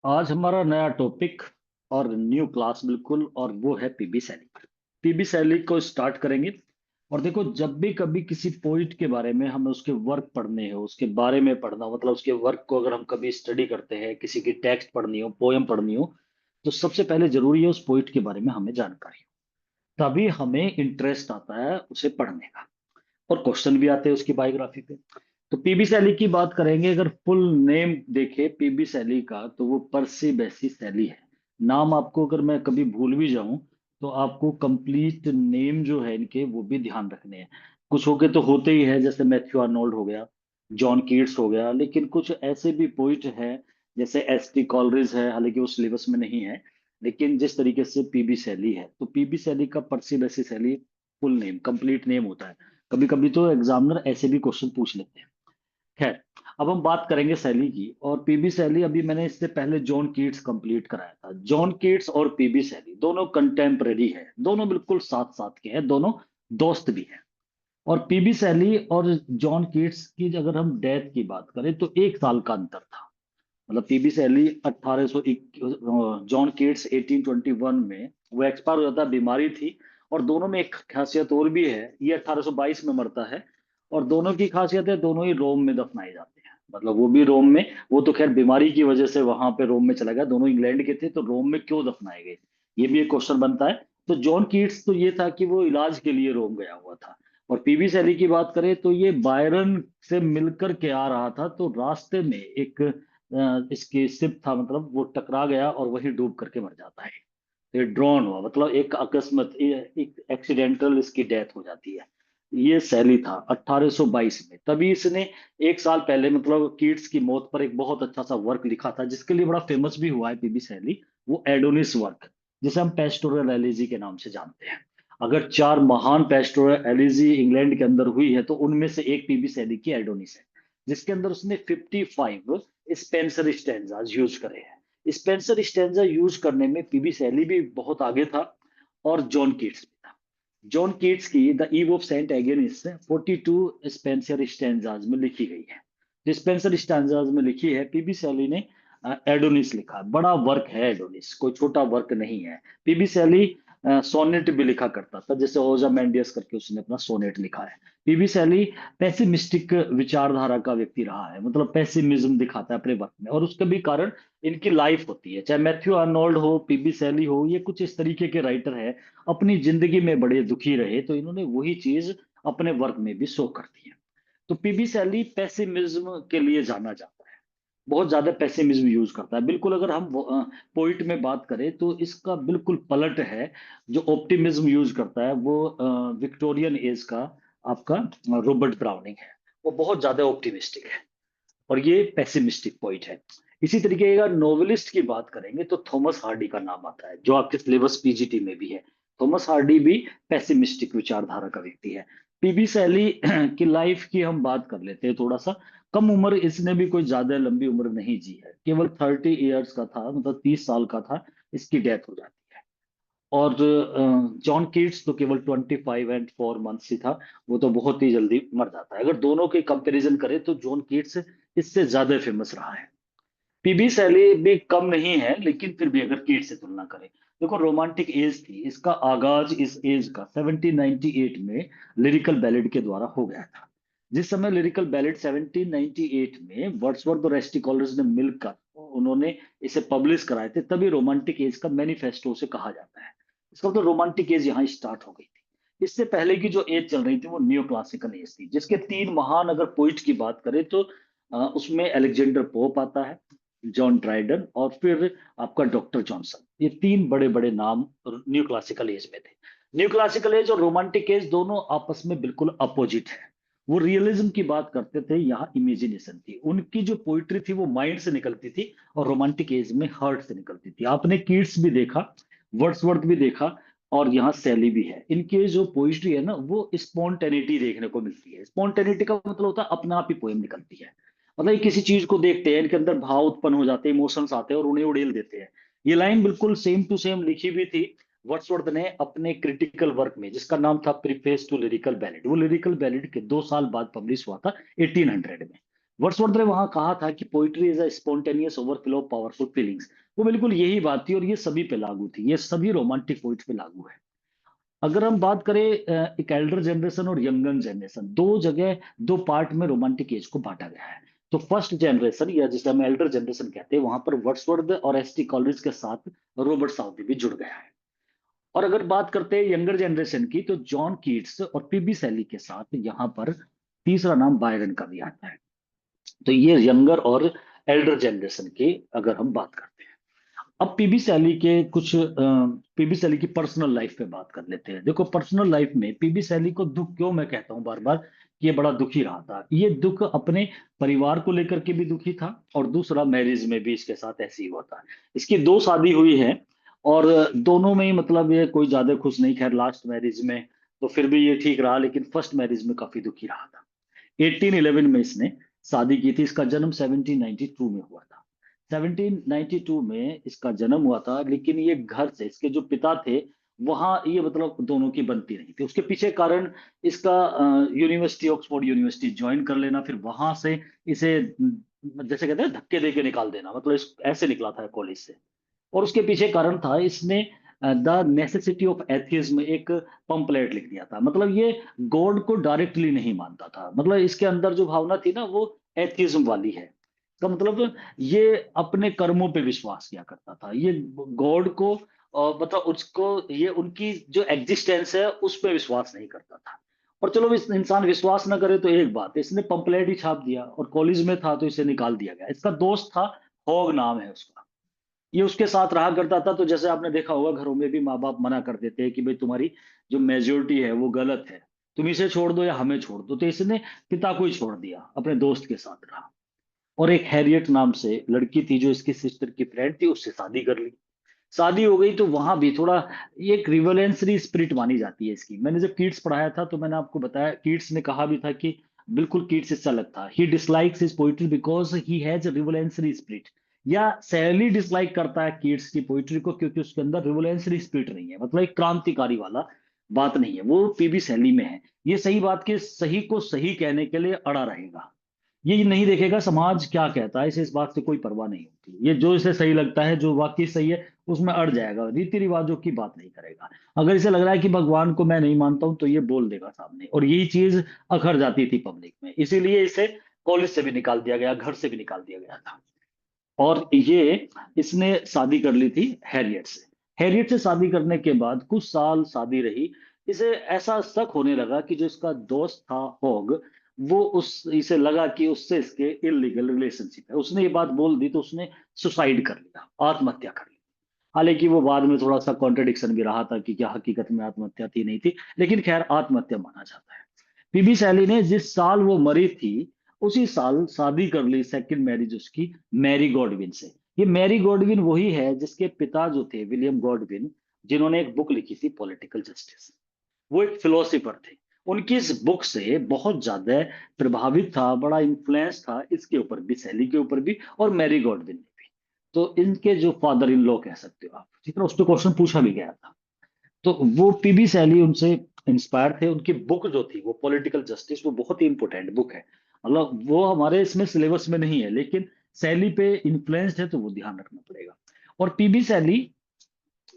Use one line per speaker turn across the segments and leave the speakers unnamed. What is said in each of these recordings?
आज हमारा नया टॉपिक और न्यू क्लास बिल्कुल, और वो है पीबी सैली। पीबी सैली को स्टार्ट करेंगे। और देखो, जब भी कभी किसी पोइट के बारे में हमें उसके वर्क पढ़ने हो, उसके बारे में पढ़ना मतलब उसके वर्क को अगर हम कभी स्टडी करते हैं, किसी की टेक्स्ट पढ़नी हो, पोयम पढ़नी हो, तो सबसे पहले जरूरी है उस पोइट के बारे में हमें जानकारी हो। तभी हमें इंटरेस्ट आता है उसे पढ़ने का, और क्वेश्चन भी आते हैं उसकी बायोग्राफी पे। तो पीबी सैली की बात करेंगे। अगर फुल नेम देखे पीबी सैली का, तो वो पर्सी बैसी सैली है। नाम आपको अगर मैं कभी भूल भी जाऊं, तो आपको कंप्लीट नेम जो है इनके वो भी ध्यान रखने हैं। कुछ होके तो होते ही है, जैसे मैथ्यू आर्नोल्ड हो गया, जॉन कीट्स हो गया, लेकिन कुछ ऐसे भी पोइट हैं जैसे एस टी कॉलरिज है, हालांकि वो सिलेबस में नहीं है। लेकिन जिस तरीके से पीबी सैली है, तो पीबी सैली का पर्सी बैसी सैली फुल नेम, कंप्लीट नेम होता है। कभी कभी तो एग्जामिनर ऐसे भी क्वेश्चन पूछ लेते हैं। खैर, अब हम बात करेंगे सैली की। और पीबी सैली, अभी मैंने इससे पहले जॉन कीट्स कंप्लीट कराया था। जॉन कीट्स और पीबी सैली दोनों कंटेम्परेरी है, दोनों बिल्कुल साथ साथ के हैं, दोनों दोस्त भी हैं। और पीबी सैली और जॉन कीट्स की अगर हम डेथ की बात करें, तो 1 साल का अंतर था। मतलब पीबी सैली 1800, जॉन कीट्स 1821 में वो एक्सपायर हो जाता है, बीमारी थी। और दोनों में एक खासियत और भी है, ये 1822 में मरता है। और दोनों की खासियत है, दोनों ही रोम में दफनाए जाते हैं। मतलब वो भी रोम में, वो तो खैर बीमारी की वजह से वहां पे रोम में चला गया, दोनों इंग्लैंड के थे, तो रोम में क्यों दफनाए गए, ये भी एक क्वेश्चन बनता है। तो जॉन कीट्स तो ये था कि वो इलाज के लिए रोम गया हुआ था। और पीबी सैली की बात करें तो ये बायरन से मिलकर के आ रहा था, तो रास्ते में एक इसकी शिप था, मतलब वो टकरा गया और वहीं डूब करके मर जाता है। तो ये ड्रोन हुआ, मतलब एक अकस्मात, एक एक्सीडेंटल इसकी डेथ हो जाती है। ये सैली था 1822 में। तभी इसने 1 साल पहले, मतलब कीट्स की मौत पर, एक बहुत अच्छा सा वर्क लिखा था, जिसके लिए बड़ा फेमस भी हुआ है पीबी सैली। वो एडोनिस वर्क, जिसे हम पेस्टोरल एलिजी के नाम से जानते हैं। अगर 4 महान पेस्टोरल एलिजी इंग्लैंड के अंदर हुई है, तो उनमें से एक पीबी सैली की एडोनिस है, जिसके अंदर उसने 55 स्पेंसर स्टैंजाज यूज करे हैं। स्पेंसर स्टैंजा यूज करने में पीबी सैली भी बहुत आगे था, और जॉन कीट्स भी था। जॉन कीट्स की the Eve of Saint Agnes 42 Spenser stanzas में लिखी गई है। जो स्पेंसर स्टैंजाज में लिखी है, पीबी सैली ने एडोनिस लिखा है। बड़ा वर्क है एडोनिस, कोई छोटा वर्क नहीं है। पीबी सैली सोनेट भी लिखा करता था, जैसे ओजा मेंडियस करके उसने अपना सोनेट लिखा है। पीबी सैली पेसिमिस्टिक विचारधारा का व्यक्ति रहा है, मतलब पेसिमिज्म दिखाता है अपने वर्क में, और उसका भी कारण इनकी लाइफ होती है। चाहे मैथ्यू आर्नोल्ड हो, पीबी सैली हो, ये कुछ इस तरीके के राइटर है, अपनी जिंदगी में बड़े दुखी रहे, तो इन्होंने वही चीज अपने वर्क में भी शो कर दी है। तो पीबी सैली पेसिमिज्म के लिए जाना जाता है, बहुत ज्यादा पेसिमिज्म यूज करता है। बिल्कुल अगर हम पोइट में बात करें, तो इसका बिल्कुल पलट है। जो ऑप्टिमिज्म यूज करता है वो विक्टोरियन एज का आपका रॉबर्ट ब्राउनिंग है। वो बहुत ज्यादा ऑप्टिमिस्टिक है, और ये पेसिमिस्टिक पॉइंट है। इसी तरीके का नोवेलिस्ट की बात करेंगे, तो थॉमस हार्डी का नाम आता है, जो आपके सिलेबस पीजीटी में भी है। थॉमस हार्डी भी पेसिमिस्टिक विचारधारा का व्यक्ति है। पीबी सैली की लाइफ की हम बात कर लेते हैं थोड़ा सा। कम उम्र, इसने भी कोई ज्यादा लंबी उम्र नहीं जी है, केवल 30 ईयर्स का था, मतलब 30 साल का था, इसकी डेथ हो जाती है। और जॉन कीट्स तो केवल 25 and 4 months ही था, वो तो बहुत ही जल्दी मर जाता है। अगर दोनों के कंपैरिजन करें, तो जॉन कीट्स इससे ज्यादा फेमस रहा है। पीबी सैली भी कम नहीं है, लेकिन फिर भी अगर कीट्स से तुलना करें, देखो रोमांटिक एज थी, इसका आगाज इस एज का 1798 में लिरिकल बैलेड के द्वारा हो गया था। जिस समय लिरिकल बैलेड 1798 में वर्ड्सवर्थ और एस टी कॉलर्स ने मिलकर उन्होंने इसे पब्लिश कराए थे, तभी रोमांटिक एज का मैनिफेस्टो से कहा जाता है। इसका मतलब रोमांटिक एज यहाँ स्टार्ट हो गई थी। इससे पहले की जो एज चल रही थी, वो न्यू क्लासिकल एज थी, जिसके 3 महान अगर पोइट की बात करें, तो उसमें अलेक्जेंडर पोप आता है, जॉन ड्राइडन, और फिर आपका डॉक्टर जॉनसन। ये 3 बड़े बड़े नाम न्यू क्लासिकल एज में थे। न्यू क्लासिकल एज और रोमांटिक एज दोनों आपस में बिल्कुल अपोजिट है। वो रियलिज्म की बात करते थे, यहाँ इमेजिनेशन थी। उनकी जो पोइट्री थी वो माइंड से निकलती थी, और रोमांटिक एज में हार्ट से निकलती थी। आपने कीट्स भी देखा, वर्ड्सवर्थ भी देखा, और यहाँ शैली भी है। इनकी जो पोइट्री है ना, वो स्पॉन्टेनिटी देखने को मिलती है। स्पॉन्टेनिटी का मतलब होता है अपने आप ही पोएम निकलती है। मतलब ये किसी चीज को देखते हैं, इनके अंदर भाव उत्पन्न हो जाते हैं, इमोशंस आते हैं, और उन्हें उड़ेल देते हैं। ये लाइन बिल्कुल सेम टू सेम लिखी हुई थी वर्ड्सवर्थ ने अपने क्रिटिकल वर्क में, जिसका नाम था प्रीफेस टू लिरिकल बैलेड। वो लिरिकल बैलेड के 2 साल बाद पब्लिश हुआ था 1800 में। वर्ड्सवर्थ ने वहां कहा था कि poetry is a spontaneous overflow of powerful feelings. वो बिल्कुल यही बात थी और ये सभी पे लागू थी, ये सभी रोमांटिक पोइट्स पे लागू है। अगर हम बात करें एक एल्डर जनरेशन और यंगर जनरेशन, दो जगह दो पार्ट में रोमांटिक एज को बांटा गया है। तो फर्स्ट जनरेशन या जिसे हम एल्डर जनरेशन कहते हैं, वहां पर वर्ड्सवर्थ और एस टी कॉलरिज के साथ रॉबर्ट साउदी भी जुड़ गया है। और अगर बात करते हैं यंगर जनरेशन की, तो जॉन कीट्स और पीबी शैली के साथ यहाँ पर तीसरा नाम बायरन का भी आता है। तो ये यंगर और एल्डर जनरेशन की अगर हम बात करते हैं। अब पीबी सैली के कुछ पीबी सैली की पर्सनल लाइफ पे बात कर लेते हैं। देखो पर्सनल लाइफ में पीबी सैली को दुख, क्यों मैं कहता हूँ बार बार कि ये बड़ा दुखी रहा था, ये दुख अपने परिवार को लेकर के भी दुखी था, और दूसरा मैरिज में भी इसके साथ ऐसे ही हुआ था। इसकी दो शादी हुई है, और दोनों में ही मतलब ये कोई ज्यादा खुश नहीं। खैर लास्ट मैरिज में तो फिर भी ये ठीक रहा, लेकिन फर्स्ट मैरिज में काफी दुखी रहा था। 1811 में इसने शादी की थी। इसका जन्म 1792 में हुआ था। 1792 में इसका जन्म हुआ था, लेकिन ये घर से, इसके जो पिता थे वहां, ये मतलब दोनों की बनती नहीं थी। उसके पीछे कारण इसका यूनिवर्सिटी, ऑक्सफोर्ड यूनिवर्सिटी ज्वाइन कर लेना, फिर वहां से इसे जैसे कहते हैं धक्के दे के निकाल देना, मतलब ऐसे निकला था कॉलेज से। और उसके पीछे कारण था, इसने द नेसेसिटी ऑफ एथिज्म एक पंपलेट लिख दिया था। मतलब ये गॉड को डायरेक्टली नहीं मानता था, मतलब इसके अंदर जो भावना थी ना वो एथिज्म वाली है। का मतलब ये अपने कर्मों पे विश्वास किया करता था, ये गॉड को मतलब उसको, ये उनकी जो एग्जिस्टेंस है उस पे विश्वास नहीं करता था। और चलो इस इंसान विश्वास ना करे तो एक बात, इसने पंपलेट ही छाप दिया और कॉलेज में था तो इसे निकाल दिया गया। इसका दोस्त था, हॉग नाम है उसका, ये उसके साथ रहा करता था। तो जैसे आपने देखा होगा घरों में भी माँ बाप मना कर देते हैं कि भाई तुम्हारी जो मेजोरिटी है वो गलत है, तुम इसे छोड़ दो या हमें छोड़ दो। तो इसने पिता को ही छोड़ दिया, अपने दोस्त के साथ रहा। और एक हैरियट नाम से लड़की थी जो इसकी सिस्टर की फ्रेंड थी, उससे शादी कर ली। शादी हो गई तो वहां भी थोड़ा ये एक रिवोलेंसरी स्पिरिट मानी जाती है इसकी। मैंने जब कीट्स पढ़ाया था तो मैंने आपको बताया, कीट्स ने कहा भी था कि बिल्कुल कीट्स इससे अलग था। He dislikes his poetry because he has revolutionary spirit. या सैली डिसलाइक करता है कीट्स की पोइट्री को क्योंकि उसके अंदर रिवोलेंसरी स्पिरिट नहीं है, मतलब एक क्रांतिकारी वाला बात नहीं है। वो पीबी शैली में है। ये सही बात के सही को सही कहने के लिए अड़ा रहेगा, ये नहीं देखेगा समाज क्या कहता है, इसे इस बात से कोई परवाह नहीं होती। ये जो इसे सही लगता है, जो वाकई सही है, उसमें अड़ जाएगा, रीति रिवाजों की बात नहीं करेगा। अगर इसे लग रहा है कि भगवान को मैं नहीं मानता हूं तो ये बोल देगा सामने, और यही चीज अखर जाती थी पब्लिक में। इसीलिए इसे कॉलेज से भी निकाल दिया गया, घर से भी निकाल दिया गया था। और ये इसने शादी कर ली थी हैरियट से। हैरियट से शादी करने के बाद कुछ साल शादी रही। इसे ऐसा शक होने लगा कि जो इसका दोस्त था हॉग, वो उस इसे लगा कि उससे इसके इलीगल रिलेशनशिप है। उसने ये बात बोल दी तो उसने सुसाइड कर लिया, आत्महत्या कर ली। हालांकि वो बाद में थोड़ा सा कॉन्ट्रडिक्शन भी रहा था कि क्या हकीकत में आत्महत्या थी नहीं थी, लेकिन खैर आत्महत्या माना जाता है। पीबी सैली ने जिस साल वो मरी थी उसी साल शादी कर ली, सेकंड मैरिज उसकी मैरी गॉडविन से। ये मैरी गॉडविन वही है जिसके पिता जो थे विलियम गॉडविन, जिन्होंने एक बुक लिखी थी पॉलिटिकल जस्टिस। वो एक फिलोसोफर थे। उनकी इस बुक से बहुत ज्यादा प्रभावित था, बड़ा इन्फ्लुएंस था इसके ऊपर भी, शैली के ऊपर भी और मैरी गॉडविन में भी। तो इनके जो फादर इन लॉ कह सकते हो आप, ठीक है ना, उस पर क्वेश्चन पूछा भी गया था। तो वो पीबी सैली उनसे इंस्पायर थे। उनकी बुक जो थी वो पॉलिटिकल जस्टिस, वो बहुत ही इंपॉर्टेंट बुक है। मतलब वो हमारे इसमें सिलेबस में नहीं है, लेकिन सैली पे इन्फ्लुएंस्ड है तो वो ध्यान रखना पड़ेगा। और पीबी सैली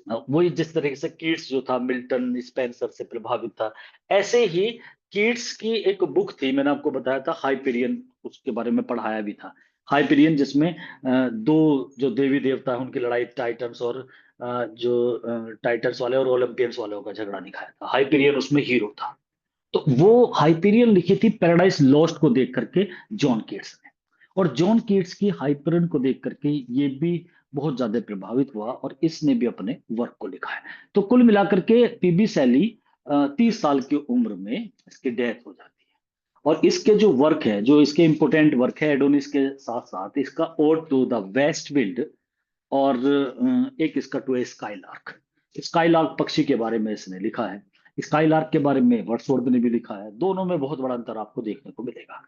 वही जिस तरीके से कीट्स जो था मिल्टन स्पेंसर से प्रभावित था, ऐसे ही कीट्स की एक बुक थी, मैंने आपको बताया था हाइपेरियन, उसके बारे में पढ़ाया भी था। हाइपेरियन जिसमें दो जो देवी देवता है उनकी लड़ाई, टाइटन्स और जो टाइटन्स वाले और ओलंपियंस वालों का झगड़ा दिखाया था। हाइपेरियन उसमें हीरो था। तो वो हाइपेरियन लिखी थी पैराडाइज लॉस्ट को देख करके जॉन कीट्स ने। और जॉन कीट्स की हाइपेरियन को देख करके ये भी बहुत ज्यादा प्रभावित हुआ और इसने भी अपने वर्क को लिखा है। तो कुल मिलाकर के पीबी सैली 30 साल की उम्र में इसकी डेथ हो जाती है। और इसके जो वर्क है, जो इसके इंपोर्टेंट वर्क है एडोनिस के साथ साथ, इसका ode to the west wind, और एक इसका टू ए स्काईलार्क। स्काईलार्क पक्षी के बारे में इसने लिखा है। स्काईलार्क के बारे में वर्ड्सवर्थ ने भी लिखा है। दोनों में बहुत बड़ा अंतर आपको देखने को मिलेगा।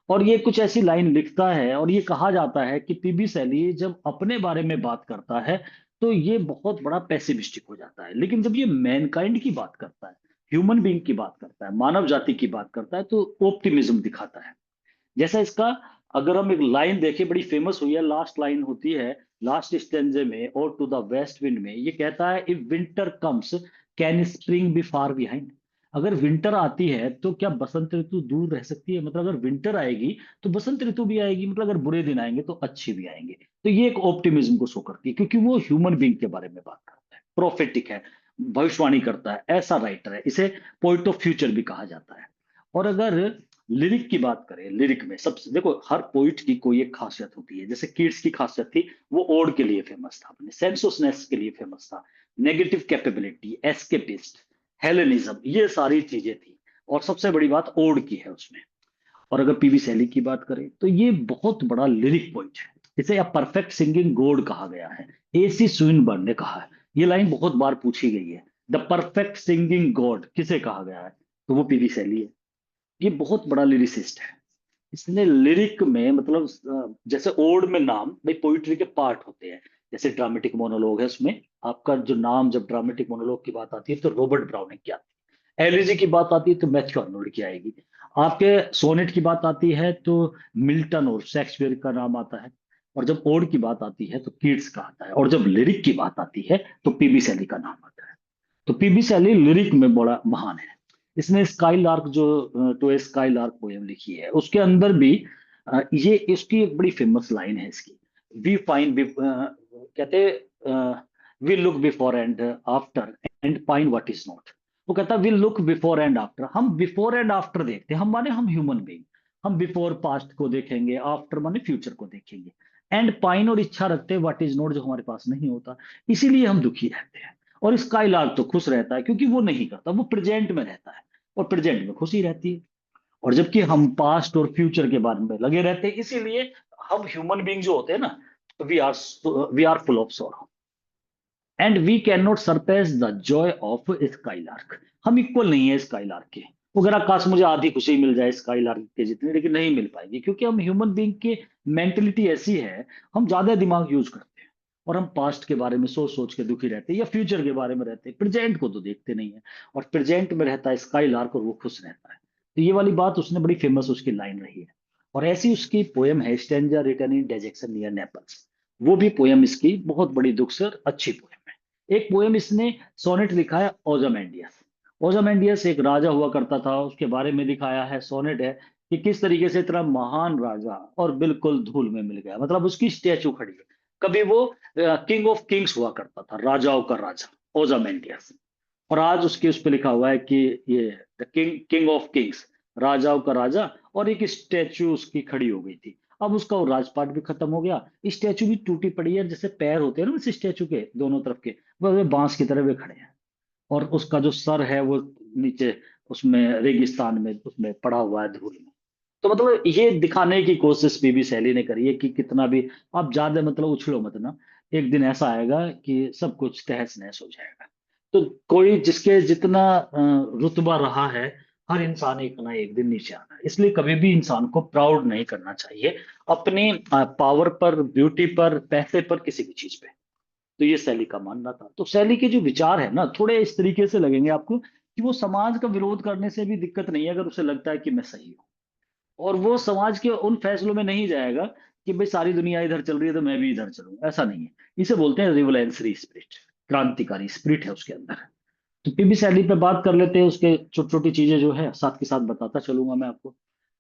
और ये कुछ ऐसी लाइन लिखता है, और ये कहा जाता है कि पीबी सैली जब अपने बारे में बात करता है तो ये बहुत बड़ा पेसिमिस्टिक हो जाता है, लेकिन जब ये मैनकाइंड की बात करता है, ह्यूमन बीइंग की बात करता है, मानव जाति की बात करता है, तो ऑप्टिमिज्म दिखाता है। जैसा इसका अगर हम एक लाइन देखें, बड़ी फेमस हुई है, लास्ट लाइन होती है लास्ट स्टेंजे में, और टू द वेस्ट विंड में, ये कहता है if winter comes can spring be far behind. अगर विंटर आती है तो क्या बसंत ऋतु दूर रह सकती है? मतलब अगर विंटर आएगी तो बसंत ऋतु भी आएगी, मतलब अगर बुरे दिन आएंगे तो अच्छे भी आएंगे। तो ये एक ऑप्टिमिज्म को शो करती है, क्योंकि वो ह्यूमन बीइंग के बारे में बात करता है, प्रोफेटिक है, भविष्यवाणी करता है, ऐसा राइटर है, इसे पोइट ऑफ फ्यूचर भी कहा जाता है। और अगर लिरिक की बात करें, लिरिक में सबसे देखो, हर पोइट की कोई एक खासियत होती है। जैसे कीट्स की खासियत थी, वो ओड के लिए फेमस था, अपने सेंसोसनेस के लिए फेमस था, नेगेटिव कैपेबिलिटी, एस्केपिस्ट, हेलेनिज्म, ये सारी चीजें थी। और सबसे बड़ी बात ओड की है उसमें। और अगर पीबी शैली की बात करें तो ये बहुत बड़ा लिरिक पोइट है, इसे अ परफेक्ट सिंगिंग गॉड कहा गया है। एसी स्विनबर्न ने कहा है, ये लाइन बहुत बार पूछी गई है, द परफेक्ट सिंगिंग गॉड किसे कहा गया है? तो वो पीबी शैली है। ये बहुत बड़ा लिरिसिस्ट है। इसने लिरिक में मतलब जैसे ओड में नाम भाई पोइट्री के पार्ट होते हैं। जैसे ड्रामेटिक मोनोलॉग है, उसमें आपका जो नाम, जब ड्रामेटिक मोनोलॉग की बात आती है तो रॉबर्ट ब्राउनिंग की आती है, एलिजी की बात आती है तो मैथ्यू आर्नोल्ड की आएगी, आपके सोनेट की बात आती है तो मिल्टन और शेक्सपियर का नाम आता है, और जब ओड की बात आती है तो कीट्स का आता है, और जब लिरिक की बात आती है तो पीबी शैली का नाम आता है। तो पीबी शैली लिरिक में बड़ा महान है। इसने स्काई लार्क जो to a skylark poem लिखी है, उसके अंदर भी ये इसकी एक बड़ी फेमस लाइन है इसकी, वी फाइन कहते we look before and after and find what is not. वो कहता है we look before and after, हम बिफोर एंड आफ्टर देखते हैं, हम माने हम ह्यूमन बीइंग, हम बिफोर पास्ट को देखेंगे, आफ्टर माने फ्यूचर को देखेंगे, एंड पाइन और इच्छा रखते हैं व्हाट इज नॉट, जो हमारे पास नहीं होता, इसीलिए हम दुखी रहते हैं। और स्काई लार्क तो खुश रहता है क्योंकि वो नहीं करता, वो प्रेजेंट में रहता है, और प्रेजेंट में खुशी रहती है। और जबकि हम पास्ट और फ्यूचर के बारे में लगे रहते हैं, इसीलिए हम ह्यूमन बीइंग जो होते हैं ना, we are full of sorrow and we can not surpass the joy of skylark. हम इक्वल नहीं है स्काई लार्क के। वो कह रहा काश मुझे आधी खुशी मिल जाए स्काई लार्क के जितनी, लेकिन नहीं मिल पाएगी, क्योंकि हम ह्यूमन बीइंग की मेंटेलिटी ऐसी है, हम ज्यादा दिमाग यूज करते हैं, और हम पास्ट के बारे में सोच सोच के दुखी रहते हैं, या फ्यूचर के बारे में रहते हैं, प्रेजेंट को तो देखते नहीं है। और प्रेजेंट में रहता है स्काई लार्क, और वो खुश रहता है। तो ये वाली बात उसने बड़ी फेमस उसकी लाइन रही है। और ऐसी उसकी पोएम है stanza written in dejection near Naples, वो भी पोएम इसकी बहुत बड़ी दुख से और अच्छी पोएम है। एक पोएम इसने सोनेट लिखा है ओजामेंडियस। ओजामेंडियस एक राजा हुआ करता था, उसके बारे में दिखाया है, सोनेट है कि किस तरीके से इतना महान राजा और बिल्कुल धूल में मिल गया, मतलब उसकी स्टैचू खड़ी है। कभी वो किंग ऑफ किंग्स हुआ करता था, राजाओं का राजा, ओजामेंडियस। और आज उसके उस पर लिखा हुआ है कि ये the king king of Kings, राजाओं का राजा, और एक स्टैचू उसकी खड़ी हो गई थी। अब उसका वो राजपाट भी खत्म हो गया, स्टैचू भी टूटी पड़ी है, जैसे पैर होते हैं ना इस स्टैचू के दोनों तरफ के, वह बांस की तरह वे खड़े हैं। और उसका जो सर है वो नीचे उसमें रेगिस्तान में उसमें पड़ा हुआ है, धूल में। तो मतलब ये दिखाने की कोशिश बीबी शैली ने करी है कि कितना भी आप ज्यादा मतलब उछलो मत ना, एक दिन ऐसा आएगा कि सब कुछ तहस नहस हो जाएगा। तो कोई जिसके जितना रुतबा रहा है, हर इंसान एक ना एक दिन नीचे आना है, इसलिए कभी भी इंसान को प्राउड नहीं करना चाहिए अपनी पावर पर, ब्यूटी पर, पैसे पर, किसी भी चीज पे। तो ये शैली का मानना था। तो शैली के जो विचार है ना, थोड़े इस तरीके से लगेंगे आपको कि वो समाज का विरोध करने से भी दिक्कत नहीं है, अगर उसे लगता है कि मैं सही हूँ। और वो समाज के उन फैसलों में नहीं जाएगा कि भाई सारी दुनिया इधर चल रही है तो मैं भी इधर चलूं, ऐसा नहीं है। इसे बोलते हैं रिवोल्यूशनरी स्पिरिट, क्रांतिकारी स्पिरिट है उसके अंदर। तो पीबी सैली पे बात कर लेते हैं, उसके छोटी छोटी चीजें जो है साथ के साथ बताता चलूंगा मैं आपको।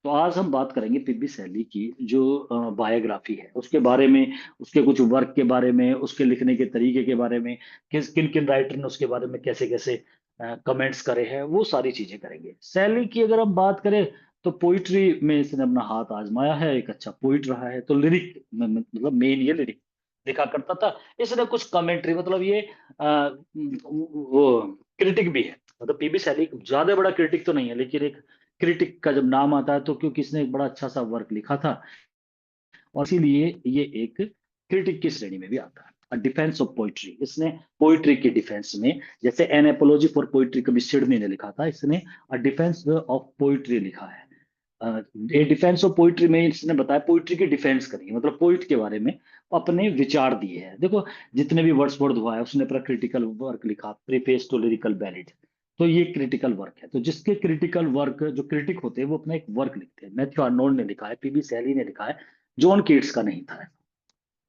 तो आज हम बात करेंगे पीबी सैली की जो बायोग्राफी है उसके बारे में, उसके कुछ वर्क के बारे में, उसके लिखने के तरीके के बारे में, किस किन किन राइटर ने उसके बारे में कैसे कैसे कमेंट्स करे हैं, वो सारी चीजें करेंगे। सैली की अगर हम बात करें तो पोइट्री में इसने अपना हाथ आजमाया है, एक अच्छा पोइट रहा है। तो लिरिक मतलब मेन ये लिरिक लिखा करता था। इसने कुछ कमेंट्री मतलब ये वो क्रिटिक भी है, मतलब पीबी सैनी ज्यादा बड़ा क्रिटिक तो नहीं है, लेकिन एक क्रिटिक का जब नाम आता है तो क्योंकि इसने एक बड़ा अच्छा सा वर्क लिखा था, और इसीलिए ये एक क्रिटिक की श्रेणी में भी आता है। डिफेंस ऑफ पोइट्री, इसने पोइट्री के डिफेंस में, जैसे एन एपोलॉजी फॉर पोइट्री कभी सिडनी ने लिखा था, इसने डिफेंस ऑफ पोइट्री लिखा है। ये डिफेंस ऑफ पोइट्री में इसने बताया पोइट्री की डिफेंस करी है, मतलब पोइट के बारे में अपने विचार दिए हैं। देखो जितने भी वर्ड्सवर्थ हुआ है उसने अपना क्रिटिकल वर्क लिखा, प्रीफेस टू लिरिकल बैलेड, तो ये क्रिटिकल वर्क है। तो जिसके क्रिटिकल वर्क, जो क्रिटिक होते हैं वो अपना एक वर्क लिखते हैं। मैथ्यू आर्नोल्ड ने लिखा है, पीबी सैली ने लिखा है, जॉन कीट्स का नहीं था।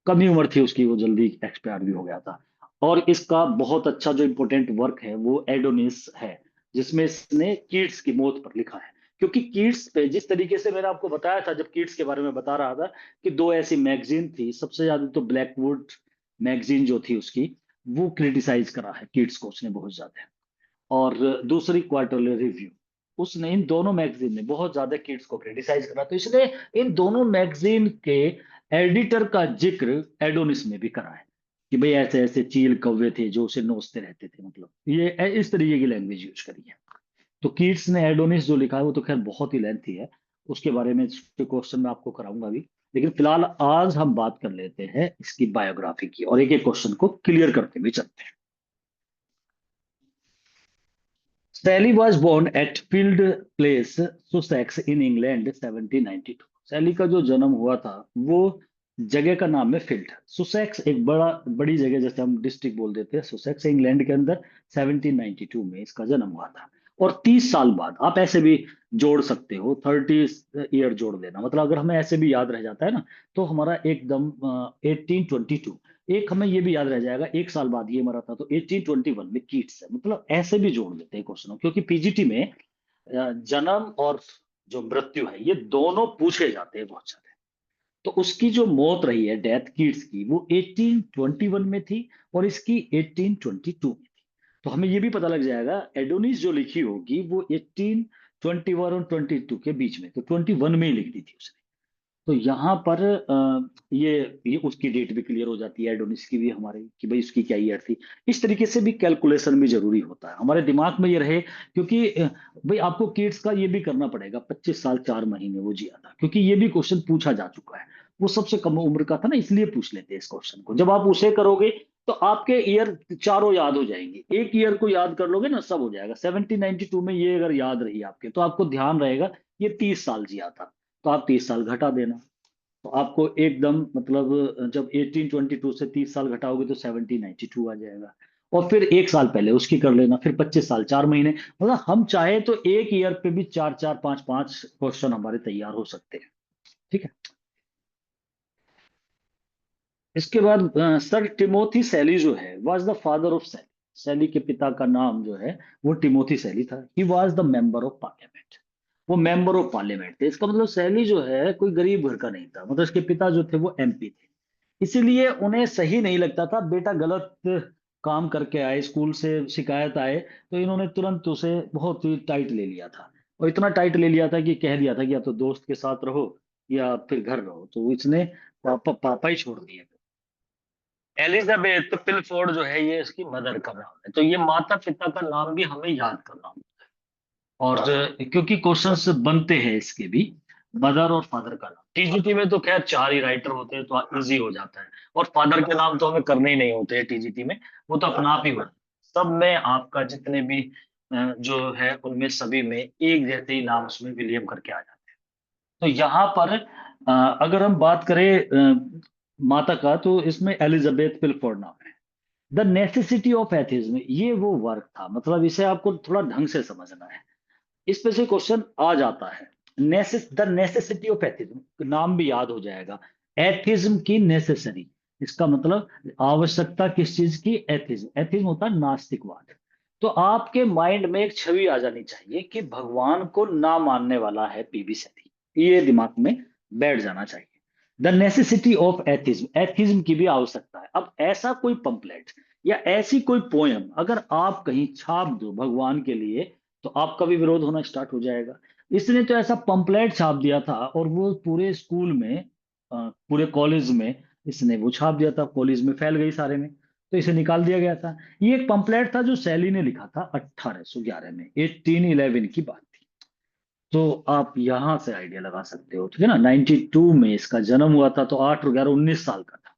कम ही उम्र थी उसकी, वो जल्दी एक्सपायर भी हो गया था। और इसका बहुत अच्छा जो इंपॉर्टेंट वर्क है वो एडोनिस है, जिसमें इसने कीट्स की मौत पर लिखा है। क्योंकि कीट्स पे जिस तरीके से मैंने आपको बताया था जब कीट्स के बारे में बता रहा था, कि दो ऐसी मैगजीन थी, सबसे ज्यादा तो ब्लैकवुड मैगजीन जो थी उसकी, वो क्रिटिसाइज करा है कीट्स को उसने बहुत ज्यादा। और दूसरी क्वार्टरली रिव्यू, उसने इन दोनों मैगजीन ने बहुत ज्यादा किड्स को क्रिटिसाइज करा। तो इसने इन दोनों मैगजीन के एडिटर का जिक्र एडोनिस में भी करा है, कि भाई ऐसे ऐसे चील कौवे थे जो उसे नोचते रहते थे, मतलब ये इस तरीके की लैंग्वेज यूज करी है। तो किड्स ने एडोनिस जो लिखा है वो तो खैर बहुत ही लेंथी है, उसके बारे में क्वेश्चन मैं आपको कराऊंगा भी। लेकिन फिलहाल आज हम बात कर लेते हैं इसकी बायोग्राफी की, और एक एक क्वेश्चन को क्लियर करते भी चलते हैं। Sally was born at Field Place, Sussex in England 1792। सैली का जो जन्म हुआ था वो जगह का नाम है फील्ड। सुसेक्स एक बड़ी जगह, जैसे हम डिस्ट्रिक्ट बोल देते हैं, सुसेक्स इंग्लैंड के अंदर 1792 में इसका जन्म हुआ था। और 30 साल बाद, आप ऐसे भी जोड़ सकते हो, 30 ईयर जोड़ देना, मतलब अगर हमें ऐसे भी याद रह जाता है ना, तो हमारा एकदम 1822। एक हमें ये भी याद रह जाएगा, एक साल बाद ये मरा था, तो 1821 में कीट्स है। मतलब ऐसे भी जोड़ देते हैं क्वेश्चन, क्योंकि पीजीटी में जन्म और जो मृत्यु है ये दोनों पूछे जाते हैं बहुत सारे। तो उसकी जो मौत रही है, डेथ कीट्स की, वो 1821 में थी, और इसकी 1822 में थी। तो हमें ये भी पता लग जाएगा एडोनिस जो लिखी होगी वो 1821 और 22 के बीच में, तो 21 में ही लिख दी थी उसने। तो यहाँ पर ये उसकी डेट भी क्लियर हो जाती है, एडोनिस की भी हमारे, कि भाई उसकी क्या ईयर थी। इस तरीके से भी कैलकुलेशन भी जरूरी होता है, हमारे दिमाग में ये रहे। क्योंकि भाई आपको किड्स का ये भी करना पड़ेगा, 25 साल 4 महीने वो जिया था, क्योंकि ये भी क्वेश्चन पूछा जा चुका है। वो सबसे कम उम्र का था ना, इसलिए पूछ लेते हैं इस क्वेश्चन को। जब आप उसे करोगे तो आपके ईयर चारों याद हो जाएंगे, एक ईयर को याद कर लोगे ना, सब हो जाएगा। 1792 में ये अगर याद रही आपके, तो आपको ध्यान रहेगा ये 30 साल जिया था, तो आप 30 साल घटा देना। तो आपको एकदम मतलब जब 1822 से 30 साल घटाओगे तो 1792 आ जाएगा। और फिर एक साल पहले उसकी कर लेना, फिर 25 साल 4 महीने। मतलब हम चाहे तो एक ईयर पे भी चार चार पांच पांच क्वेश्चन हमारे तैयार हो सकते हैं। ठीक है। इसके बाद सर टिमोथी सैली जो है was the father of Shelley. सैली के पिता का नाम जो है वो टिमोथी सैली था। He was the member of parliament. वो मेंबर ऑफ पार्लियामेंट थे। इसका मतलब सैली जो है कोई गरीब घर का नहीं था, मतलब इसके पिता जो थे वो एमपी थे। इसीलिए उन्हें सही नहीं लगता था बेटा गलत काम करके आए, स्कूल से शिकायत आए, तो इन्होंने तुरंत उसे बहुत ही टाइट ले लिया था। और इतना टाइट ले लिया था कि कह दिया था कि या तो दोस्त के साथ रहो या फिर घर रहो। तो इसने पापा ही छोड़ दिए। एलिजाबेथ पिलफोर्ड जो है ये इसकी मदर का नाम है। तो ये माता पिता का नाम भी हमें याद करना होगा। और क्योंकि क्वेश्चंस बनते हैं इसके भी, मदर और फादर का नाम। टीजीटी में तो खैर 4 ही राइटर होते हैं तो इजी हो जाता है। और फादर के नाम तो हमें करने ही नहीं होते हैं टीजीटी में, वो तो अपना आप ही होता है। सब में आपका जितने भी जो है उनमें सभी में एक जैसे ही नाम उसमें विलियम करके आ जाते हैं। तो यहाँ पर अगर हम बात करें माता का, तो इसमें एलिजाबेथ पिलफोर्ड नाम है। द नेसेसिटी ऑफ एथिज्म, ये वो वर्क था, मतलब इसे आपको थोड़ा ढंग से समझना है। इस पे से क्वेश्चन आ जाता है। द नेसेसिटी ऑफ एथिज्म, नाम भी याद हो जाएगा। एथिज्म की नेसेसरी, इसका मतलब आवश्यकता किस चीज की? एथिज्म। एथिज्म होता है नास्तिकवाद। तो आपके माइंड में एक छवि आ जानी चाहिए कि भगवान को ना मानने वाला है पीबी सैनी, ये दिमाग में बैठ जाना चाहिए। The necessity of atheism, atheism की भी आवश्यकता है। अब ऐसा कोई पंपलेट या ऐसी कोई पोयम अगर आप कहीं छाप दो भगवान के लिए, तो आपका भी विरोध होना स्टार्ट हो जाएगा। इसने तो ऐसा पंपलेट छाप दिया था, और वो पूरे स्कूल में, पूरे कॉलेज में इसने वो छाप दिया था, कॉलेज में फैल गई सारे में, तो इसे निकाल दिया गया था। ये एक पंपलेट था जो सैली ने लिखा था 1811 में, 1811 की बात थी। तो आप यहां से आइडिया लगा सकते हो, ठीक है ना। 92 में इसका जन्म हुआ था, तो 8 और 11 19 साल का था।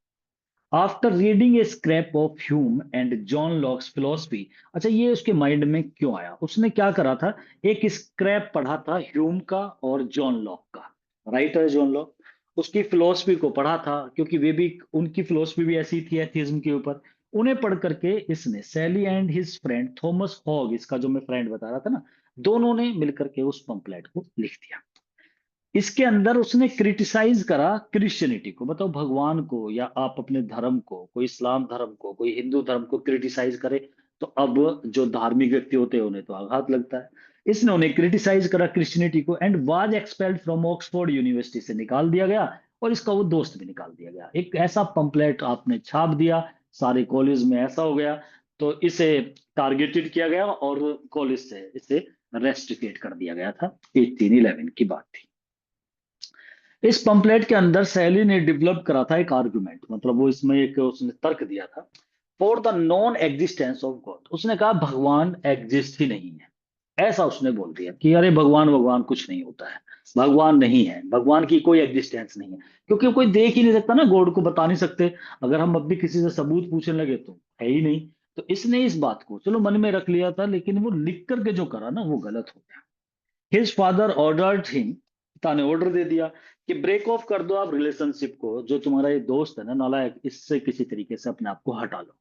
After reading A scrap of Hume and John locks philosophy. अच्छा, ये उसके माइंड में क्यों आया? उसने क्या करा था, एक स्क्रैप पढ़ा था ह्यूम का और जॉन लॉक का। राइटर जॉन लॉक, उसकी फिलोसफी को पढ़ा था, क्योंकि वे भी, उनकी फिलोसफी भी ऐसी थी एथिज्म के ऊपर। उन्हें पढ़ करके इसने Shelley and his friend Thomas Hogg, इसका जो मैं फ्रेंड बता रहा था ना, दोनों ने मिलकर के उस पंपलेट को लिख दिया। इसके अंदर उसने क्रिटिसाइज करा क्रिश्चियनिटी को। बताओ, भगवान को या आप अपने धर्म को, कोई इस्लाम धर्म को, कोई हिंदू धर्म को क्रिटिसाइज करे तो अब जो धार्मिक व्यक्ति होते हैं उन्हें तो आघात लगता है। इसने उन्हें क्रिटिसाइज करा क्रिश्चियनिटी को and was expelled from Oxford university से निकाल दिया गया, और इसका वो दोस्त भी निकाल दिया गया। एक ऐसा पंपलेट आपने छाप दिया, सारे कॉलेज में ऐसा हो गया, तो इसे टारगेटेड किया गया और कॉलेज से इसे रेस्ट्रिकेट कर दिया गया था। 1811 की बात थी। इस पंपलेट के अंदर सैली ने डेवलप करा था एक आर्गुमेंट, मतलब वो इसमें एक उसने तर्क दिया था for the non existence of God. उसने कहा भगवान एग्जिस्ट ही नहीं है, ऐसा उसने बोल दिया कि अरे भगवान भगवान कुछ नहीं होता है, भगवान नहीं है, भगवान की कोई एग्जिस्टेंस नहीं है, क्योंकि कोई देख ही नहीं सकता ना, गॉड को बता नहीं सकते। अगर हम अब भी किसी से सबूत पूछने लगे तो है ही नहीं। तो इसने इस बात को चलो मन में रख लिया था, लेकिन वो लिख करके जो करा ना वो गलत हो गया। हिज फादर ऑर्डर्ड हिम, पिता ने ऑर्डर दे दिया कि ब्रेक ऑफ कर दो आप रिलेशनशिप को, जो तुम्हारा ये दोस्त है ना नालायक, इससे किसी तरीके से अपने आप को हटा लो।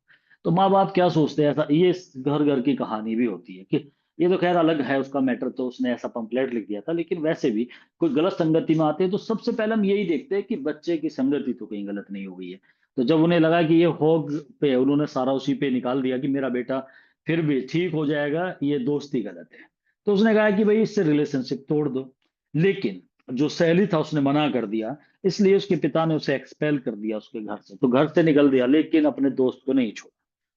तो माँ बाप क्या सोचते हैं, ऐसा ये घर घर की कहानी भी होती है कि ये तो खैर अलग है उसका मैटर, तो उसने ऐसा पंपलेट लिख दिया था, लेकिन वैसे भी कोई गलत संगति में आते हैं तो सबसे पहले हम यही देखते हैं कि बच्चे की संगति तो कहीं गलत नहीं हो गई है। तो जब उन्हें लगा कि ये होग पे, उन्होंने सारा उसी पे निकाल दिया कि मेरा बेटा फिर भी ठीक हो जाएगा, ये दोस्ती गलत है, तो उसने कहा कि भाई इससे रिलेशनशिप तोड़ दो। लेकिन जो सैली था उसने मना कर दिया, इसलिए उसके पिता ने उसे एक्सपेल कर दिया उसके घर से, तो घर से निकल दिया, लेकिन अपने दोस्त को नहीं छोड़ा।